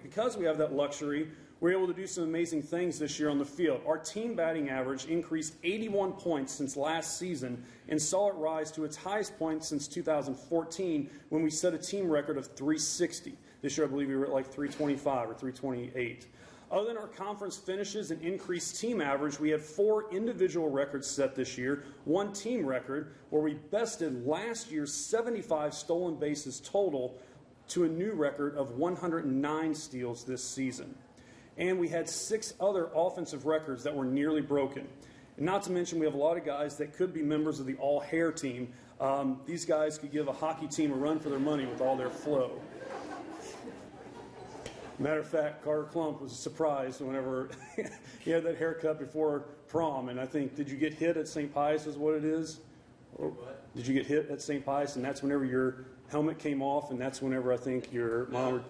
have that luxury, we're able to do some amazing things this year on the field. Our team batting average increased 81 points since last season and saw it rise to its highest point since 2014 when we set a team record of 360. This year, I believe we were at like 325 or 328. Other than our conference finishes and increased team average, we had 4 individual records set this year, 1 team record, where we bested last year's 75 stolen bases total to a new record of 109 steals this season. And we had 6 other offensive records that were nearly broken. And not to mention, we have a lot of guys that could be members of the all-hair team. These guys could give a hockey team a run for their money with all their flow. Matter of fact, Carter Klump was surprised whenever he had that haircut before prom. And I think, did you get hit at St. Pius is what it is? Or, did you get hit at St. Pius? And that's whenever your helmet came off, and that's whenever I think your mom...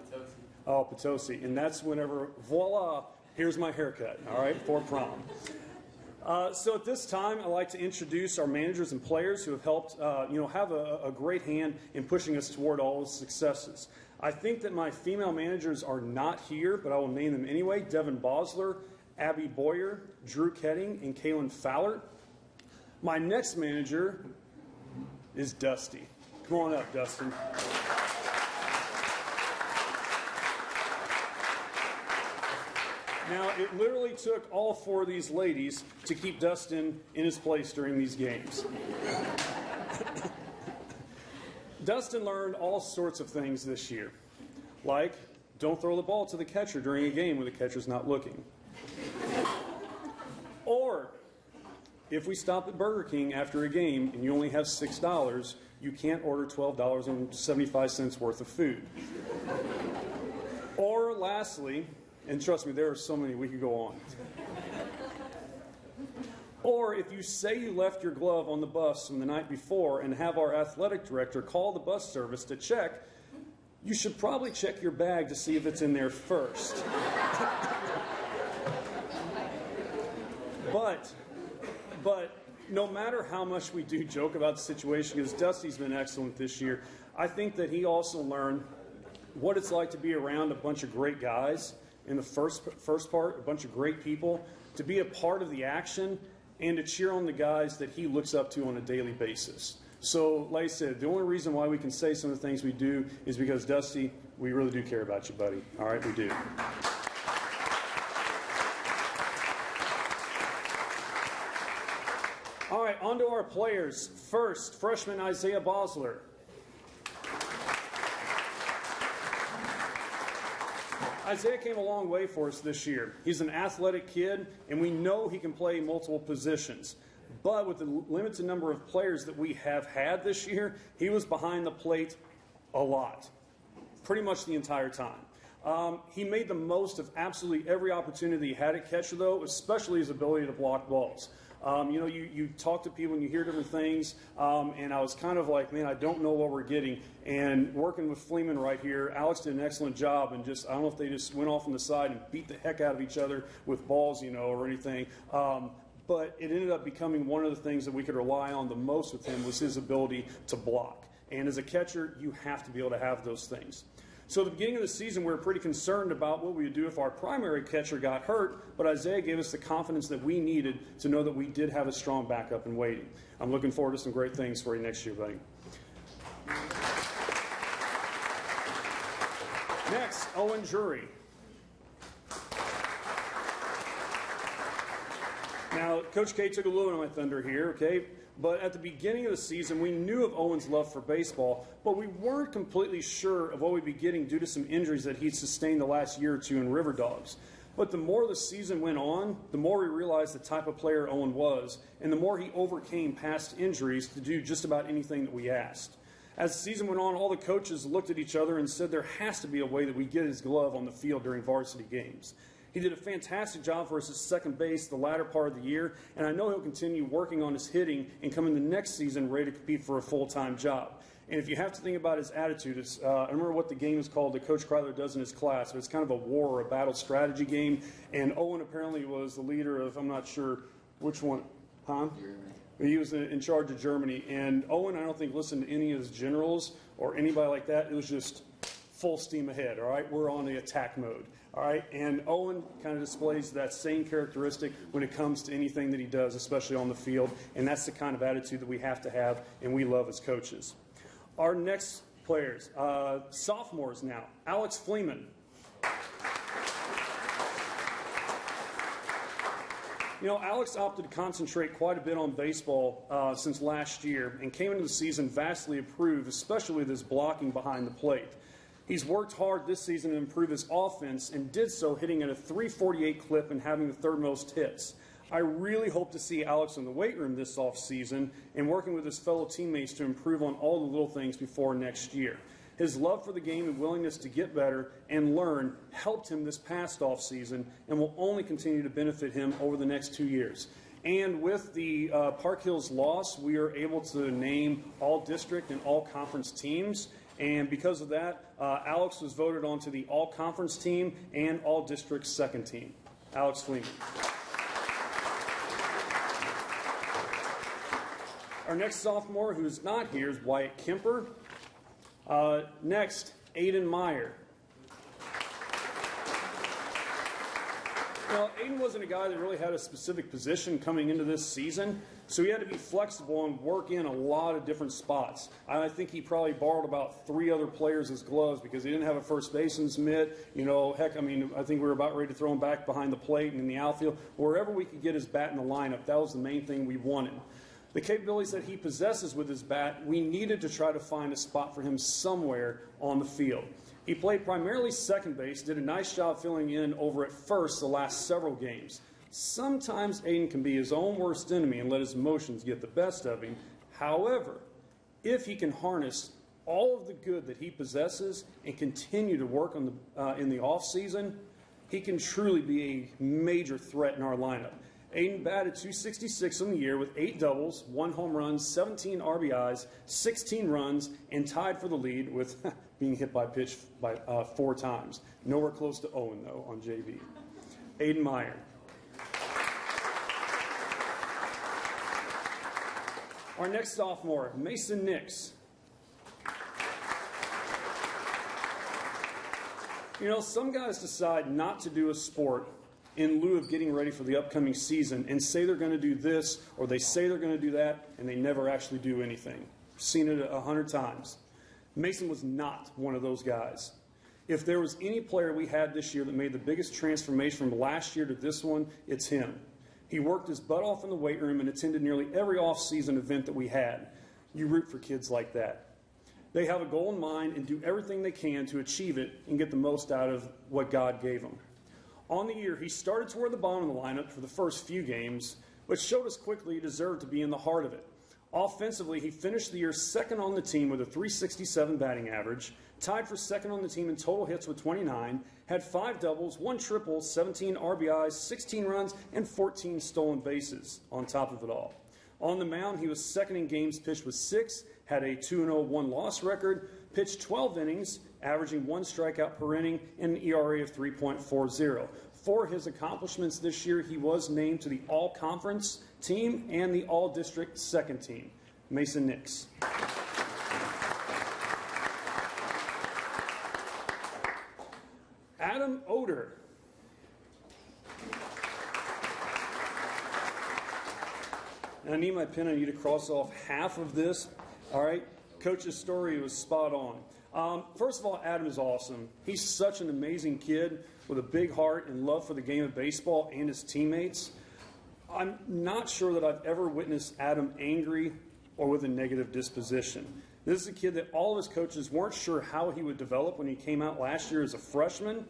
Oh, Potosi. And that's whenever, voila, here's my haircut, all right, for prom. So at this time, I'd like to introduce our managers and players who have helped, have a great hand in pushing us toward all those successes. I think that my female managers are not here, but I will name them anyway. Devin Bosler, Abby Boyer, Drew Ketting, and Kaylin Fowler. My next manager is Dusty. Come on up, Dustin. Now, it literally took all 4 of these ladies to keep Dustin in his place during these games. Dustin learned all sorts of things this year, like don't throw the ball to the catcher during a game when the catcher's not looking. Or, if we stop at Burger King after a game and you only have $6, you can't order $12.75 worth of food. Or, lastly, and trust me, there are so many, we could go on. Or if you say you left your glove on the bus from the night before and have our athletic director call the bus service to check, you should probably check your bag to see if it's in there first. But no matter how much we do joke about the situation, because Dusty's been excellent this year, I think that he also learned what it's like to be around a bunch of great guys in the first part, a bunch of great people, to be a part of the action and to cheer on the guys that he looks up to on a daily basis. So, like I said, the only reason why we can say some of the things we do is because, Dusty, we really do care about you, buddy. All right, we do. All right, on to our players. First, freshman Isaiah Bosler. Isaiah came a long way for us this year. He's an athletic kid, and we know he can play multiple positions. But with the limited number of players that we have had this year, he was behind the plate a lot, pretty much the entire time. He made the most of absolutely every opportunity he had at catcher, though, especially his ability to block balls. You talk to people and you hear different things, and I was kind of like, man, I don't know what we're getting. And working with Fleeman right here, Alex did an excellent job, and I don't know if they just went off on the side and beat the heck out of each other with balls, or anything. But it ended up becoming one of the things that we could rely on the most with him was his ability to block. And as a catcher, you have to be able to have those things. So at the beginning of the season, we were pretty concerned about what we would do if our primary catcher got hurt, but Isaiah gave us the confidence that we needed to know that we did have a strong backup in waiting. I'm looking forward to some great things for you next year, buddy. Next, Owen Jury. Now, Coach K took a little bit of my thunder here, okay? But at the beginning of the season, we knew of Owen's love for baseball, but we weren't completely sure of what we'd be getting due to some injuries that he'd sustained the last year or two in River Dogs. But the more the season went on, the more we realized the type of player Owen was, and the more he overcame past injuries to do just about anything that we asked. As the season went on, all the coaches looked at each other and said there has to be a way that we get his glove on the field during varsity games. He did a fantastic job for us at second base the latter part of the year, and I know he'll continue working on his hitting and come in the next season ready to compete for a full-time job. And if you have to think about his attitude, I remember what the game is called that Coach Kryler does in his class. It's kind of a war or a battle strategy game, and Owen apparently was the leader of, I'm not sure which one, huh? He was in charge of Germany, and Owen, I don't think, listened to any of his generals or anybody like that. It was just full steam ahead, all right? We're on the attack mode. All right, and Owen kind of displays that same characteristic when it comes to anything that he does, especially on the field, and that's the kind of attitude that we have to have and we love as coaches. Our next players, sophomores now, Alex Fleeman. Alex opted to concentrate quite a bit on baseball since last year and came into the season vastly improved, especially with his blocking behind the plate. He's worked hard this season to improve his offense and did so hitting at a .348 clip and having the third most hits. I really hope to see Alex in the weight room this offseason and working with his fellow teammates to improve on all the little things before next year. His love for the game and willingness to get better and learn helped him this past offseason and will only continue to benefit him over the next 2 years. And with the Park Hills loss, we are able to name all district and all conference teams. And because of that, Alex was voted onto the all-conference team and all-district second team. Alex Fleeman. Our next sophomore, who's not here, is Wyatt Kemper. Next, Aiden Meyer. Aiden wasn't a guy that really had a specific position coming into this season, so he had to be flexible and work in a lot of different spots. I think he probably borrowed about 3 other players as gloves because he didn't have a first baseman's mitt. I think we were about ready to throw him back behind the plate and in the outfield. Wherever we could get his bat in the lineup, that was the main thing we wanted. The capabilities that he possesses with his bat, we needed to try to find a spot for him somewhere on the field. He played primarily second base, did a nice job filling in over at first the last several games. Sometimes Aiden can be his own worst enemy and let his emotions get the best of him. However, if he can harness all of the good that he possesses and continue to work on in the offseason, he can truly be a major threat in our lineup. Aiden batted .266 on the year with 8 doubles, 1 home run, 17 RBIs, 16 runs, and tied for the lead with being hit by pitch by 4 times. Nowhere close to Owen, though, on JV. Aiden Meyer. Our next sophomore, Mason Nix. Some guys decide not to do a sport in lieu of getting ready for the upcoming season and say they're going to do this or they say they're going to do that and they never actually do anything. I've seen it 100 times. Mason was not one of those guys. If there was any player we had this year that made the biggest transformation from last year to this one, it's him. He worked his butt off in the weight room and attended nearly every off-season event that we had. You root for kids like that. They have a goal in mind and do everything they can to achieve it and get the most out of what God gave them. On the year, he started toward the bottom of the lineup for the first few games, but showed us quickly he deserved to be in the heart of it. Offensively, he finished the year second on the team with a .367 batting average, tied for second on the team in total hits with 29, had 5 doubles, 1 triple, 17 RBIs, 16 runs, and 14 stolen bases on top of it all. On the mound, he was second in games pitched with 6, had a 2-0 1-loss record, pitched 12 innings, averaging 1 strikeout per inning, and an ERA of 3.40. For his accomplishments this year, he was named to the All-Conference team and the All-District second team. Mason Nix. Adam Oder. And I need my pen. I need to cross off half of this. All right. Coach's story was spot on. First of all, Adam is awesome. He's such an amazing kid with a big heart and love for the game of baseball and his teammates. I'm not sure that I've ever witnessed Adam angry or with a negative disposition. This is a kid that all of his coaches weren't sure how he would develop when he came out last year as a freshman,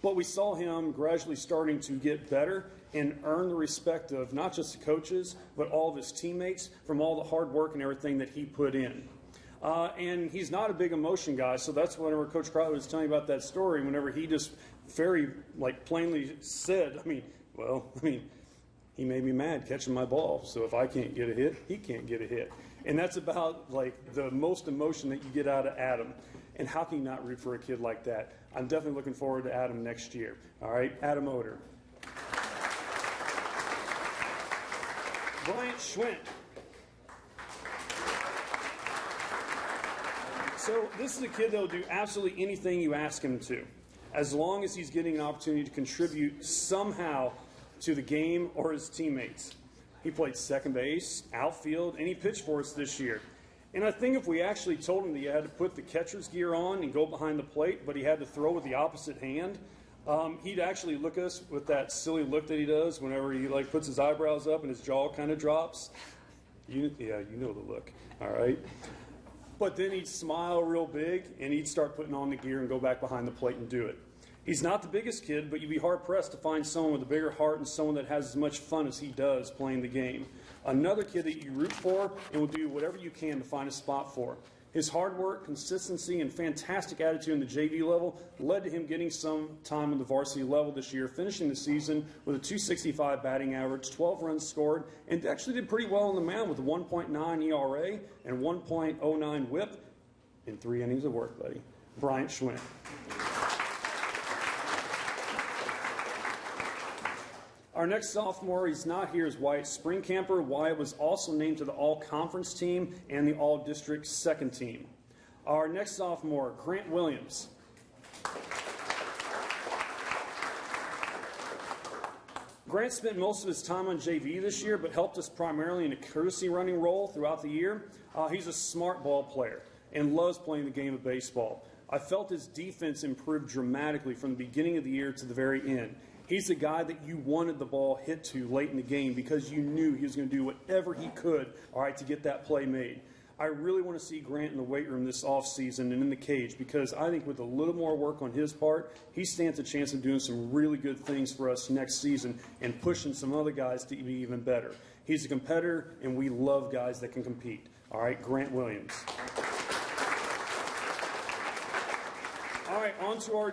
but we saw him gradually starting to get better and earn the respect of not just the coaches, but all of his teammates from all the hard work and everything that he put in. And he's not a big emotion guy, so that's whenever Coach Crowley was telling about that story, whenever he just very plainly said, he made me mad catching my ball, so if I can't get a hit, he can't get a hit. And that's about the most emotion that you get out of Adam. And how can you not root for a kid like that? I'm definitely looking forward to Adam next year. All right, Adam Oder. Bryant Schwint. So this is a kid that will do absolutely anything you ask him to, as long as he's getting an opportunity to contribute somehow to the game or his teammates. He played second base, outfield, and he pitched for us this year. And I think if we actually told him that he had to put the catcher's gear on and go behind the plate, but he had to throw with the opposite hand, he'd actually look at us with that silly look that he does whenever he puts his eyebrows up and his jaw kind of drops. You know the look, all right? But then he'd smile real big and he'd start putting on the gear and go back behind the plate and do it. He's not the biggest kid, but you'd be hard-pressed to find someone with a bigger heart and someone that has as much fun as he does playing the game. Another kid that you root for and will do whatever you can to find a spot for. His hard work, consistency, and fantastic attitude in the JV level led to him getting some time on the varsity level this year, finishing the season with a .265 batting average, 12 runs scored, and actually did pretty well on the mound with a 1.9 ERA and 1.09 WHIP in 3 innings of work, buddy. Bryant Schwint. Our next sophomore, he's not here, is Wyatt Springcamper. Wyatt was also named to the All-Conference team and the All-District second team. Our next sophomore, Grant Williams. Grant spent most of his time on JV this year, but helped us primarily in a courtesy running role throughout the year. He's a smart ball player and loves playing the game of baseball. I felt his defense improved dramatically from the beginning of the year to the very end. He's the guy that you wanted the ball hit to late in the game because you knew he was going to do whatever he could, all right, to get that play made. I really want to see Grant in the weight room this offseason and in the cage because I think with a little more work on his part, he stands a chance of doing some really good things for us next season and pushing some other guys to be even better. He's a competitor, and we love guys that can compete. All right, Grant Williams. All right, on to our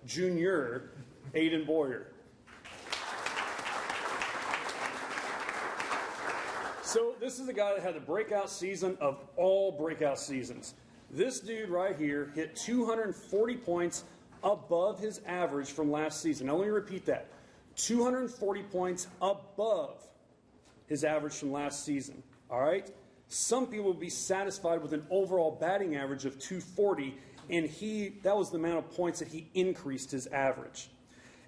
junior Aiden Boyer. So this is the guy that had the breakout season of all breakout seasons. This dude right here hit 240 points above his average from last season. Now let me repeat that. 240 points above his average from last season. All right? Some people would be satisfied with an overall batting average of 240, and that was the amount of points that he increased his average.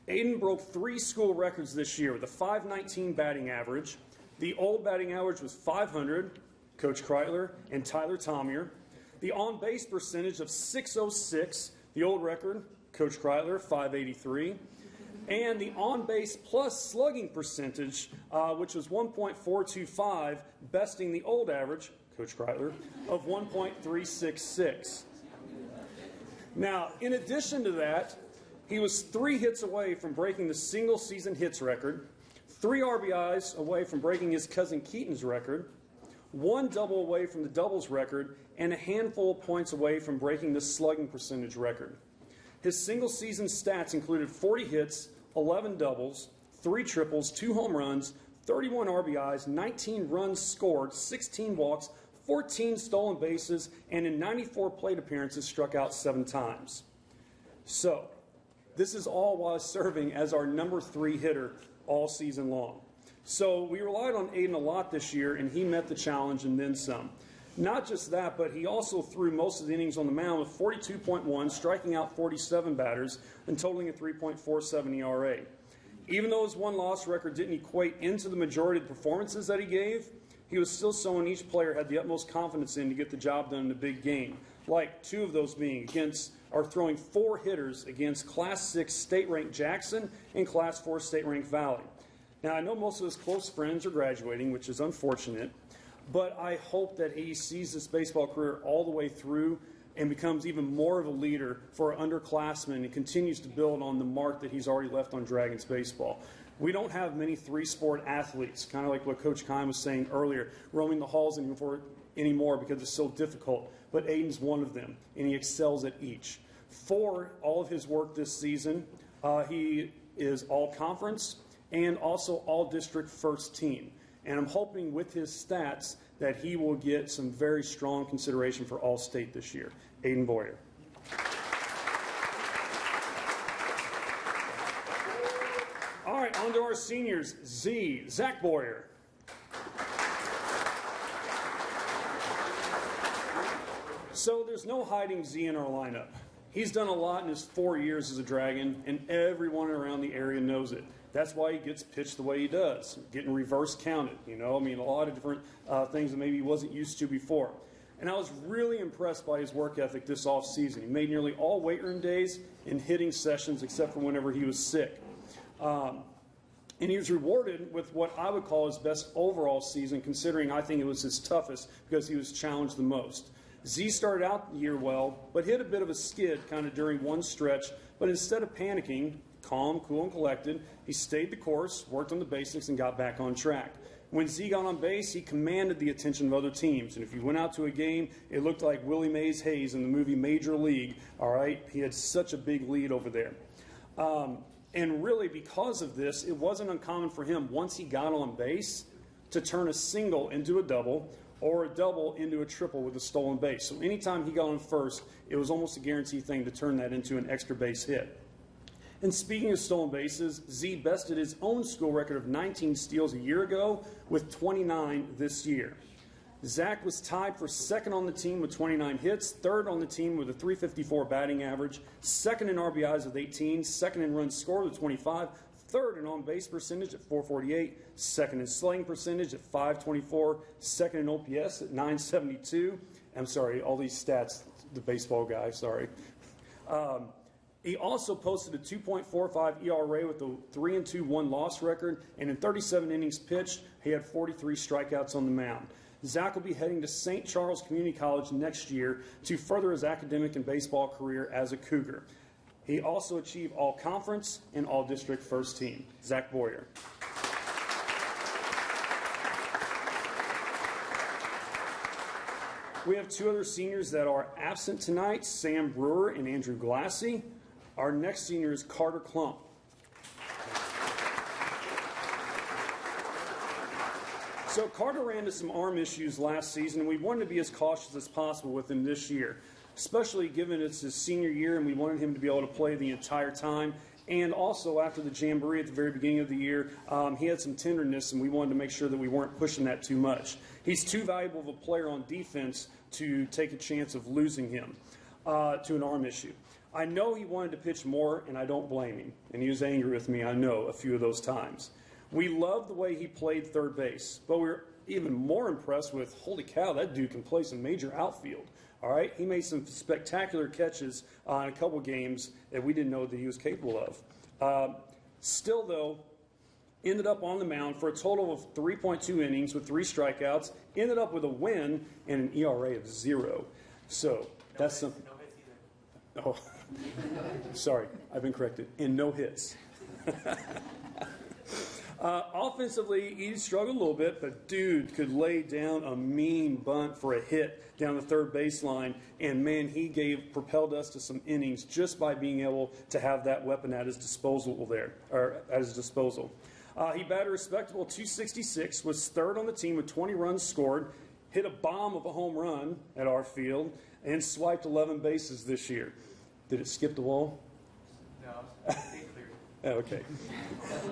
Aiden broke 3 school records this year with a .519 batting average. The old batting average was .500, Coach Kreitler and Tyler Tomier. The on-base percentage of .606, the old record, Coach Kreitler, .583. And the on-base plus slugging percentage, which was 1.425, besting the old average, Coach Kreitler, of 1.366. Now, in addition to that, he was 3 hits away from breaking the single-season hits record, 3 RBIs away from breaking his cousin Keaton's record, one double away from the doubles record, and a handful of points away from breaking the slugging percentage record. His single-season stats included 40 hits, 11 doubles, 3 triples, 2 home runs, 31 RBIs, 19 runs scored, 16 walks, 14 stolen bases, and in 94 plate appearances struck out 7 times. So, this is all while serving as our number 3 hitter all season long. So we relied on Aiden a lot this year, and he met the challenge and then some. Not just that, but he also threw most of the innings on the mound with 42.1, striking out 47 batters, and totaling a 3.47 ERA. Even though his one-loss record didn't equate into the majority of the performances that he gave, he was still someone each player had the utmost confidence in to get the job done in a big game, like 2 of those being throwing 4 hitters against Class 6 state-ranked Jackson and Class 4 state-ranked Valley. Now, I know most of his close friends are graduating, which is unfortunate, but I hope that he sees this baseball career all the way through and becomes even more of a leader for our underclassmen and continues to build on the mark that he's already left on Dragons baseball. We don't have many 3-sport athletes, kind of like what Coach Kime was saying earlier, roaming the halls anymore because it's so difficult. But Aiden's one of them, and he excels at each. For all of his work this season, he is all-conference and also all-district first team. And I'm hoping with his stats that he will get some very strong consideration for All-State this year. Aiden Boyer. All right, on to our seniors. Zach Boyer. So there's no hiding Z in our lineup. He's done a lot in his 4 years as a Dragon, and everyone around the area knows it. That's why he gets pitched the way he does, getting reverse counted, a lot of different things that maybe he wasn't used to before. And I was really impressed by his work ethic this offseason. He made nearly all weight room days and hitting sessions except for whenever he was sick. And he was rewarded with what I would call his best overall season, considering I think it was his toughest because he was challenged the most. Z started out the year well, but hit a bit of a skid kind of during one stretch, but instead of panicking, calm, cool, and collected, he stayed the course, worked on the basics, and got back on track. When Z got on base, he commanded the attention of other teams, and if you went out to a game, it looked like Willie Mays Hayes in the movie Major League, all right? He had such a big lead over there. And really, because of this, it wasn't uncommon for him, once he got on base, to turn a single into a double, or a double into a triple with a stolen base. So anytime he got on first, it was almost a guaranteed thing to turn that into an extra base hit. And speaking of stolen bases, Z bested his own school record of 19 steals a year ago with 29 this year. Zach was tied for second on the team with 29 hits, third on the team with a .354 batting average, second in RBIs with 18, second in runs scored with 25, third in on-base percentage at .448, second in slugging percentage at .524, second in OPS at .972. I'm sorry, all these stats, the baseball guy, sorry. He also posted a 2.45 ERA with a 3-2 one-loss record, and in 37 innings pitched, he had 43 strikeouts on the mound. Zach will be heading to St. Charles Community College next year to further his academic and baseball career as a Cougar. He also achieved all-conference and all-district first team. Zach Boyer. We have 2 other seniors that are absent tonight, Sam Brewer and Andrew Glassy. Our next senior is Carter Klump. So Carter ran into some arm issues last season, and we wanted to be as cautious as possible with him this year, especially given it's his senior year, and we wanted him to be able to play the entire time. And also after the Jamboree at the very beginning of the year, he had some tenderness, and we wanted to make sure that we weren't pushing that too much. He's too valuable of a player on defense to take a chance of losing him to an arm issue. I know he wanted to pitch more, and I don't blame him. And he was angry with me, I know, a few of those times. We love the way he played third base, but we're even more impressed with, holy cow, that dude can play some major outfield. All right, he made some spectacular catches in a couple games that we didn't know that he was capable of. Still, though, ended up on the mound for a total of 3.2 innings with 3 strikeouts, ended up with a win and an ERA of 0. So that's something. Oh, sorry, I've been corrected. And no hits. Offensively, he struggled a little bit, but dude could lay down a mean bunt for a hit down the third baseline, and man, he propelled us to some innings just by being able to have that weapon at his disposal there, or at his disposal. He batted a respectable .266, was third on the team with 20 runs scored, hit a bomb of a home run at our field, and swiped 11 bases this year. Did it skip the wall? No. Okay.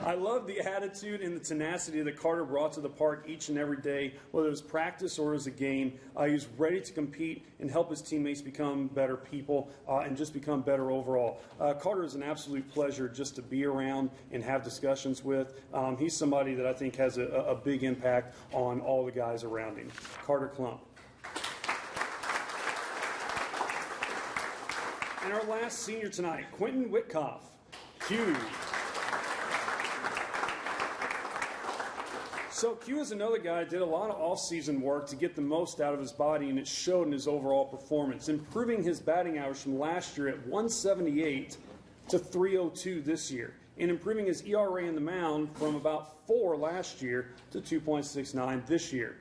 I love the attitude and the tenacity that Carter brought to the park each and every day, whether it was practice or as a game. He was ready to compete and help his teammates become better people and just become better overall. Carter is an absolute pleasure just to be around and have discussions with. He's somebody that I think has a big impact on all the guys around him. Carter Klump. And our last senior tonight, Quentin Whitkoff. Q. So Q is another guy that did a lot of off-season work to get the most out of his body, and it showed in his overall performance, improving his batting average from last year at 178 to 302 this year, and improving his ERA in the mound from about 4 last year to 2.69 this year.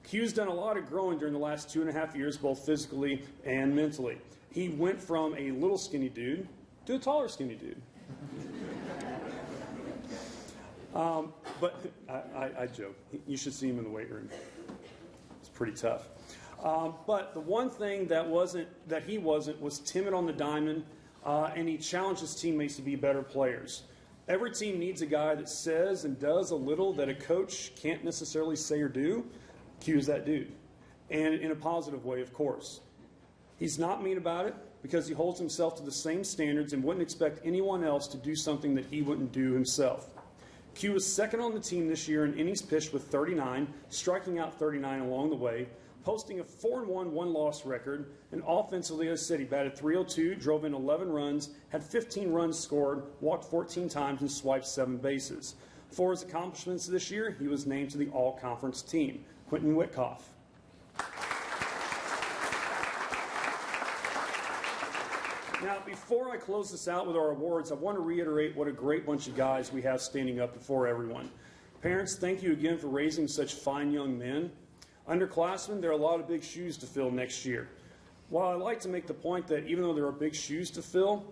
Q's done a lot of growing during the last 2.5 years, both physically and mentally. He went from a little skinny dude to a taller skinny dude. But I joke. You should see him in the weight room. It's pretty tough. But the one thing that he wasn't was timid on the diamond, and he challenged his teammates to be better players. Every team needs a guy that says and does a little that a coach can't necessarily say or do. Q's that dude, and in a positive way, of course. He's not mean about it because he holds himself to the same standards and wouldn't expect anyone else to do something that he wouldn't do himself. Q was second on the team this year in innings pitched with 39, striking out 39 along the way, posting a 4-1 one-loss record, and offensively, as I said, he batted .302, drove in 11 runs, had 15 runs scored, walked 14 times, and swiped 7 bases. For his accomplishments this year, he was named to the All-Conference team. Quentin Whitkoff. Now, before I close this out with our awards, I want to reiterate what a great bunch of guys we have standing up before everyone. Parents, thank you again for raising such fine young men. Underclassmen, there are a lot of big shoes to fill next year. While I like to make the point that even though there are big shoes to fill,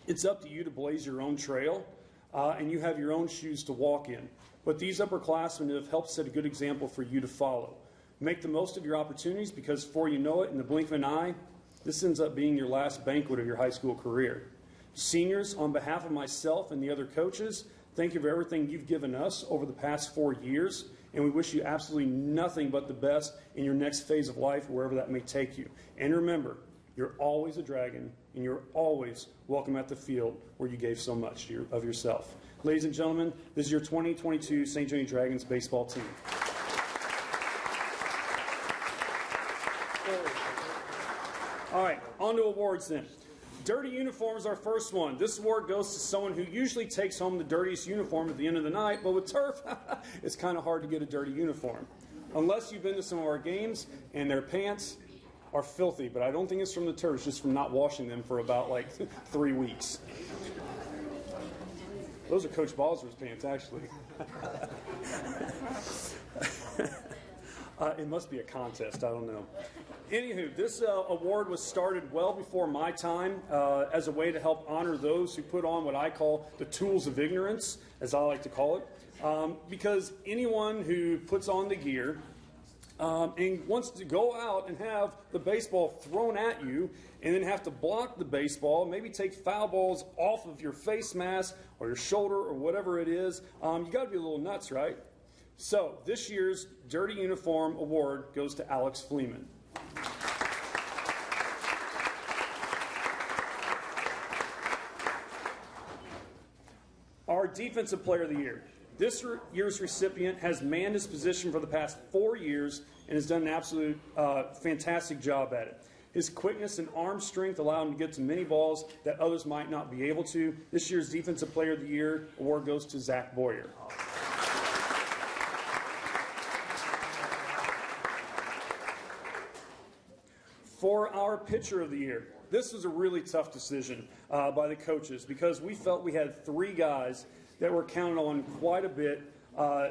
it's up to you to blaze your own trail, and you have your own shoes to walk in. But these upperclassmen have helped set a good example for you to follow. Make the most of your opportunities because before you know it, in the blink of an eye, this ends up being your last banquet of your high school career. Seniors, on behalf of myself and the other coaches, thank you for everything you've given us over the past 4 years, and we wish you absolutely nothing but the best in your next phase of life, wherever that may take you. And remember, you're always a Dragon, and you're always welcome at the field where you gave so much of yourself. Ladies and gentlemen, this is your 2022 St. Johnny Dragons baseball team. All right, on to awards then. Dirty uniform is our first one. This award goes to someone who usually takes home the dirtiest uniform at the end of the night, but with turf, it's kind of hard to get a dirty uniform. Unless you've been to some of our games and their pants are filthy, but I don't think it's from the turf, it's just from not washing them for about 3 weeks. Those are Coach Balzer's pants, actually. It must be a contest, I don't know. Anywho, this award was started well before my time as a way to help honor those who put on what I call the tools of ignorance, as I like to call it, because anyone who puts on the gear and wants to go out and have the baseball thrown at you and then have to block the baseball, maybe take foul balls off of your face mask or your shoulder or whatever it is, you got to be a little nuts, right? So this year's Dirty Uniform Award goes to Alex Fleeman. Our Defensive Player of the Year. This year's recipient has manned his position for the past 4 years and has done an absolute fantastic job at it. His quickness and arm strength allow him to get to many balls that others might not be able to. This year's Defensive Player of the Year award goes to Zach Boyer. For our Pitcher of the Year, this was a really tough decision by the coaches because we felt we had 3 guys that were counted on quite a bit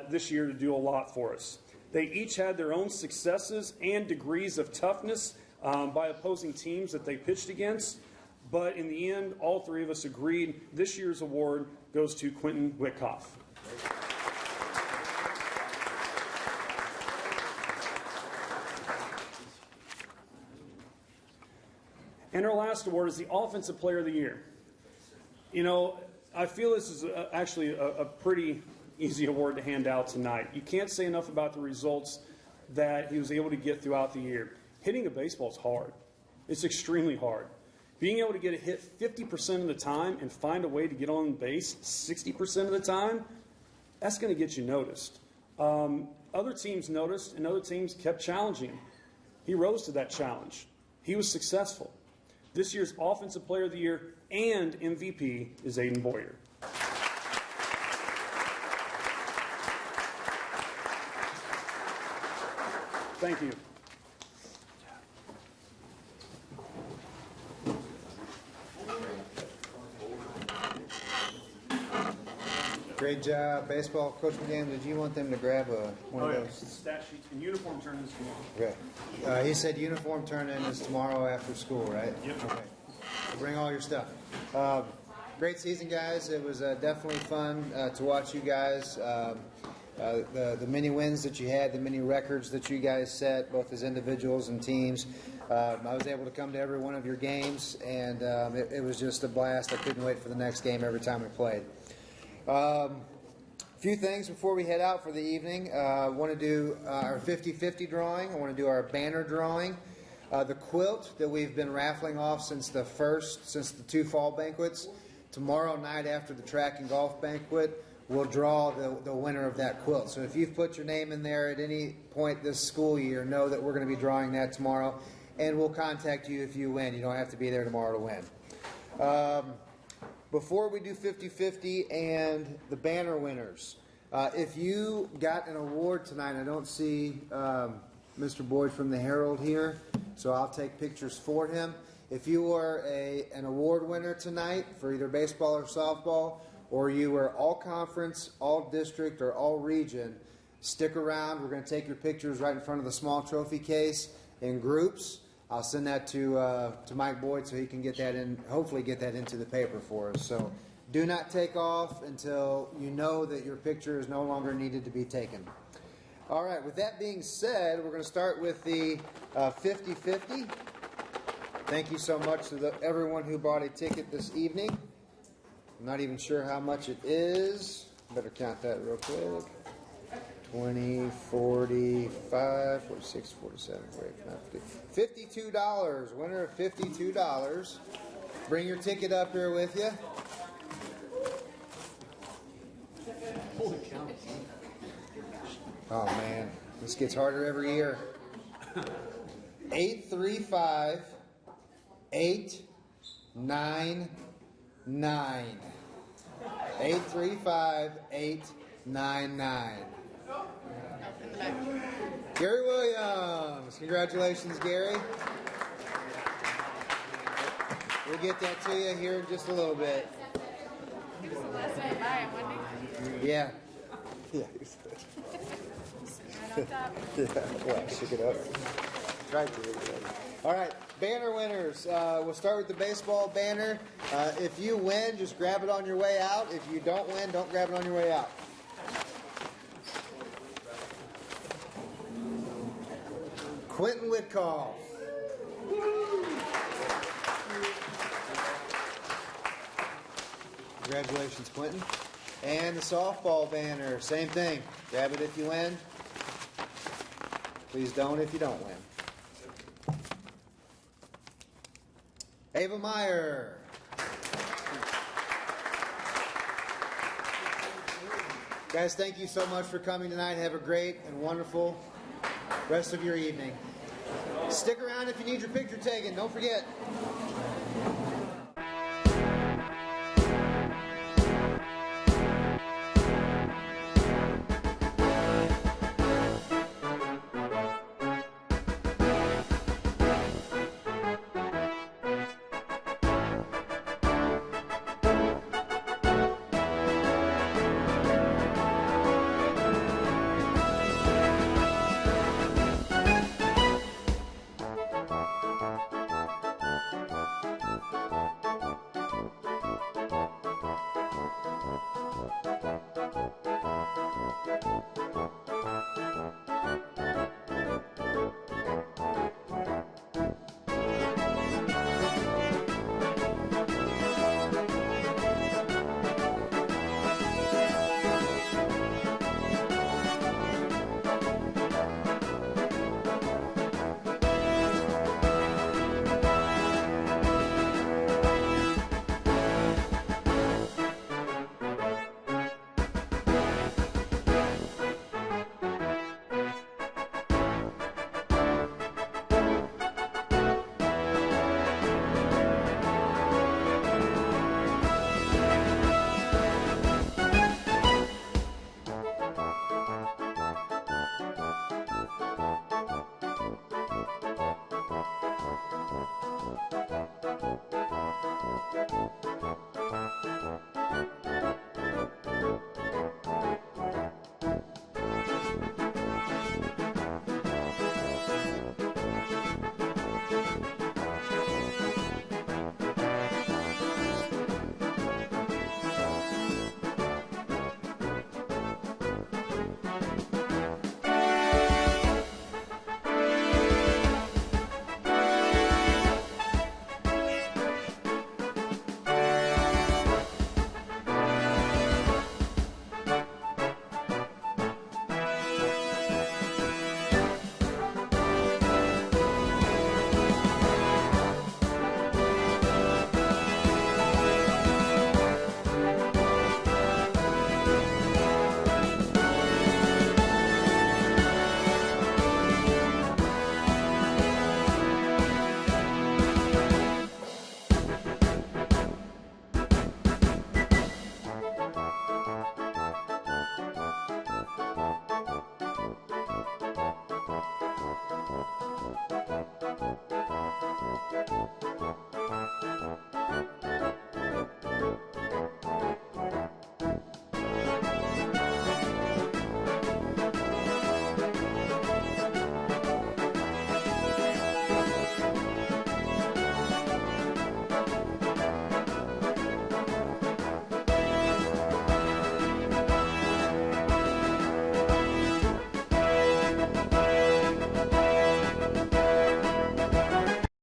this year to do a lot for us. They each had their own successes and degrees of toughness by opposing teams that they pitched against. But in the end, all three of us agreed this year's award goes to Quentin Whitkoff. And our last award is the Offensive Player of the Year. You know, I feel this is actually a pretty easy award to hand out tonight. You can't say enough about the results that he was able to get throughout the year. Hitting a baseball is hard. It's extremely hard. Being able to get a hit 50% of the time and find a way to get on base 60% of the time, that's going to get you noticed. Other teams noticed, and other teams kept challenging him. He rose to that challenge. He was successful. This year's Offensive Player of the Year and MVP is Aiden Boyer. Thank you. Great job, baseball. Coach McDaniel, did you want them to grab one of those? Stat sheets and uniform turn-ins tomorrow. Okay. He said uniform turn-in is tomorrow after school, right? Yep. Okay. So bring all your stuff. Great season, guys. It was definitely fun to watch you guys. The many wins that you had, the many records that you guys set, both as individuals and teams. I was able to come to every one of your games, and it was just a blast. I couldn't wait for the next game every time we played. A few things before we head out for the evening. I want to do our 50-50 drawing. I want to do our banner drawing. The quilt that we've been raffling off since the two fall banquets. Tomorrow night after the track and golf banquet, we'll draw the winner of that quilt. So if you've put your name in there at any point this school year, know that we're going to be drawing that tomorrow, and we'll contact you if you win. You don't have to be there tomorrow to win. Before we do 50-50 and the banner winners, if you got an award tonight, I don't see Mr. Boyd from the Herald here, so I'll take pictures for him. If you were an award winner tonight for either baseball or softball, or you were all conference, all district, or all region, stick around. We're going to take your pictures right in front of the small trophy case in groups. I'll send that to Mike Boyd so he can get that in, hopefully get that into the paper for us. So do not take off until you know that your picture is no longer needed to be taken. All right, with that being said, we're going to start with the 50-50. Thank you so much to everyone who bought a ticket this evening. I'm not even sure how much it is. Better count that real quick. 20, 45, 46, 47, 48, 50. $52. Winner of $52. Bring your ticket up here with you. Holy cow. Oh, man. This gets harder every year. 835 899. 835 899. Gary Williams. Congratulations, Gary. We'll get that to you here in just a little bit. He was the last one to buy him, wasn't he? Yeah. Yeah. Right on top. Yeah, shook it up. Tried to. All right, banner winners. We'll start with the baseball banner. If you win, just grab it on your way out. If you don't win, don't grab it on your way out. Quentin Whitkoff. Congratulations, Quentin. And the softball banner, same thing. Grab it if you win. Please don't if you don't win. Ava Meyer. Guys, thank you so much for coming tonight. Have a great and wonderful rest of your evening. Stick around if you need your picture taken. Don't forget.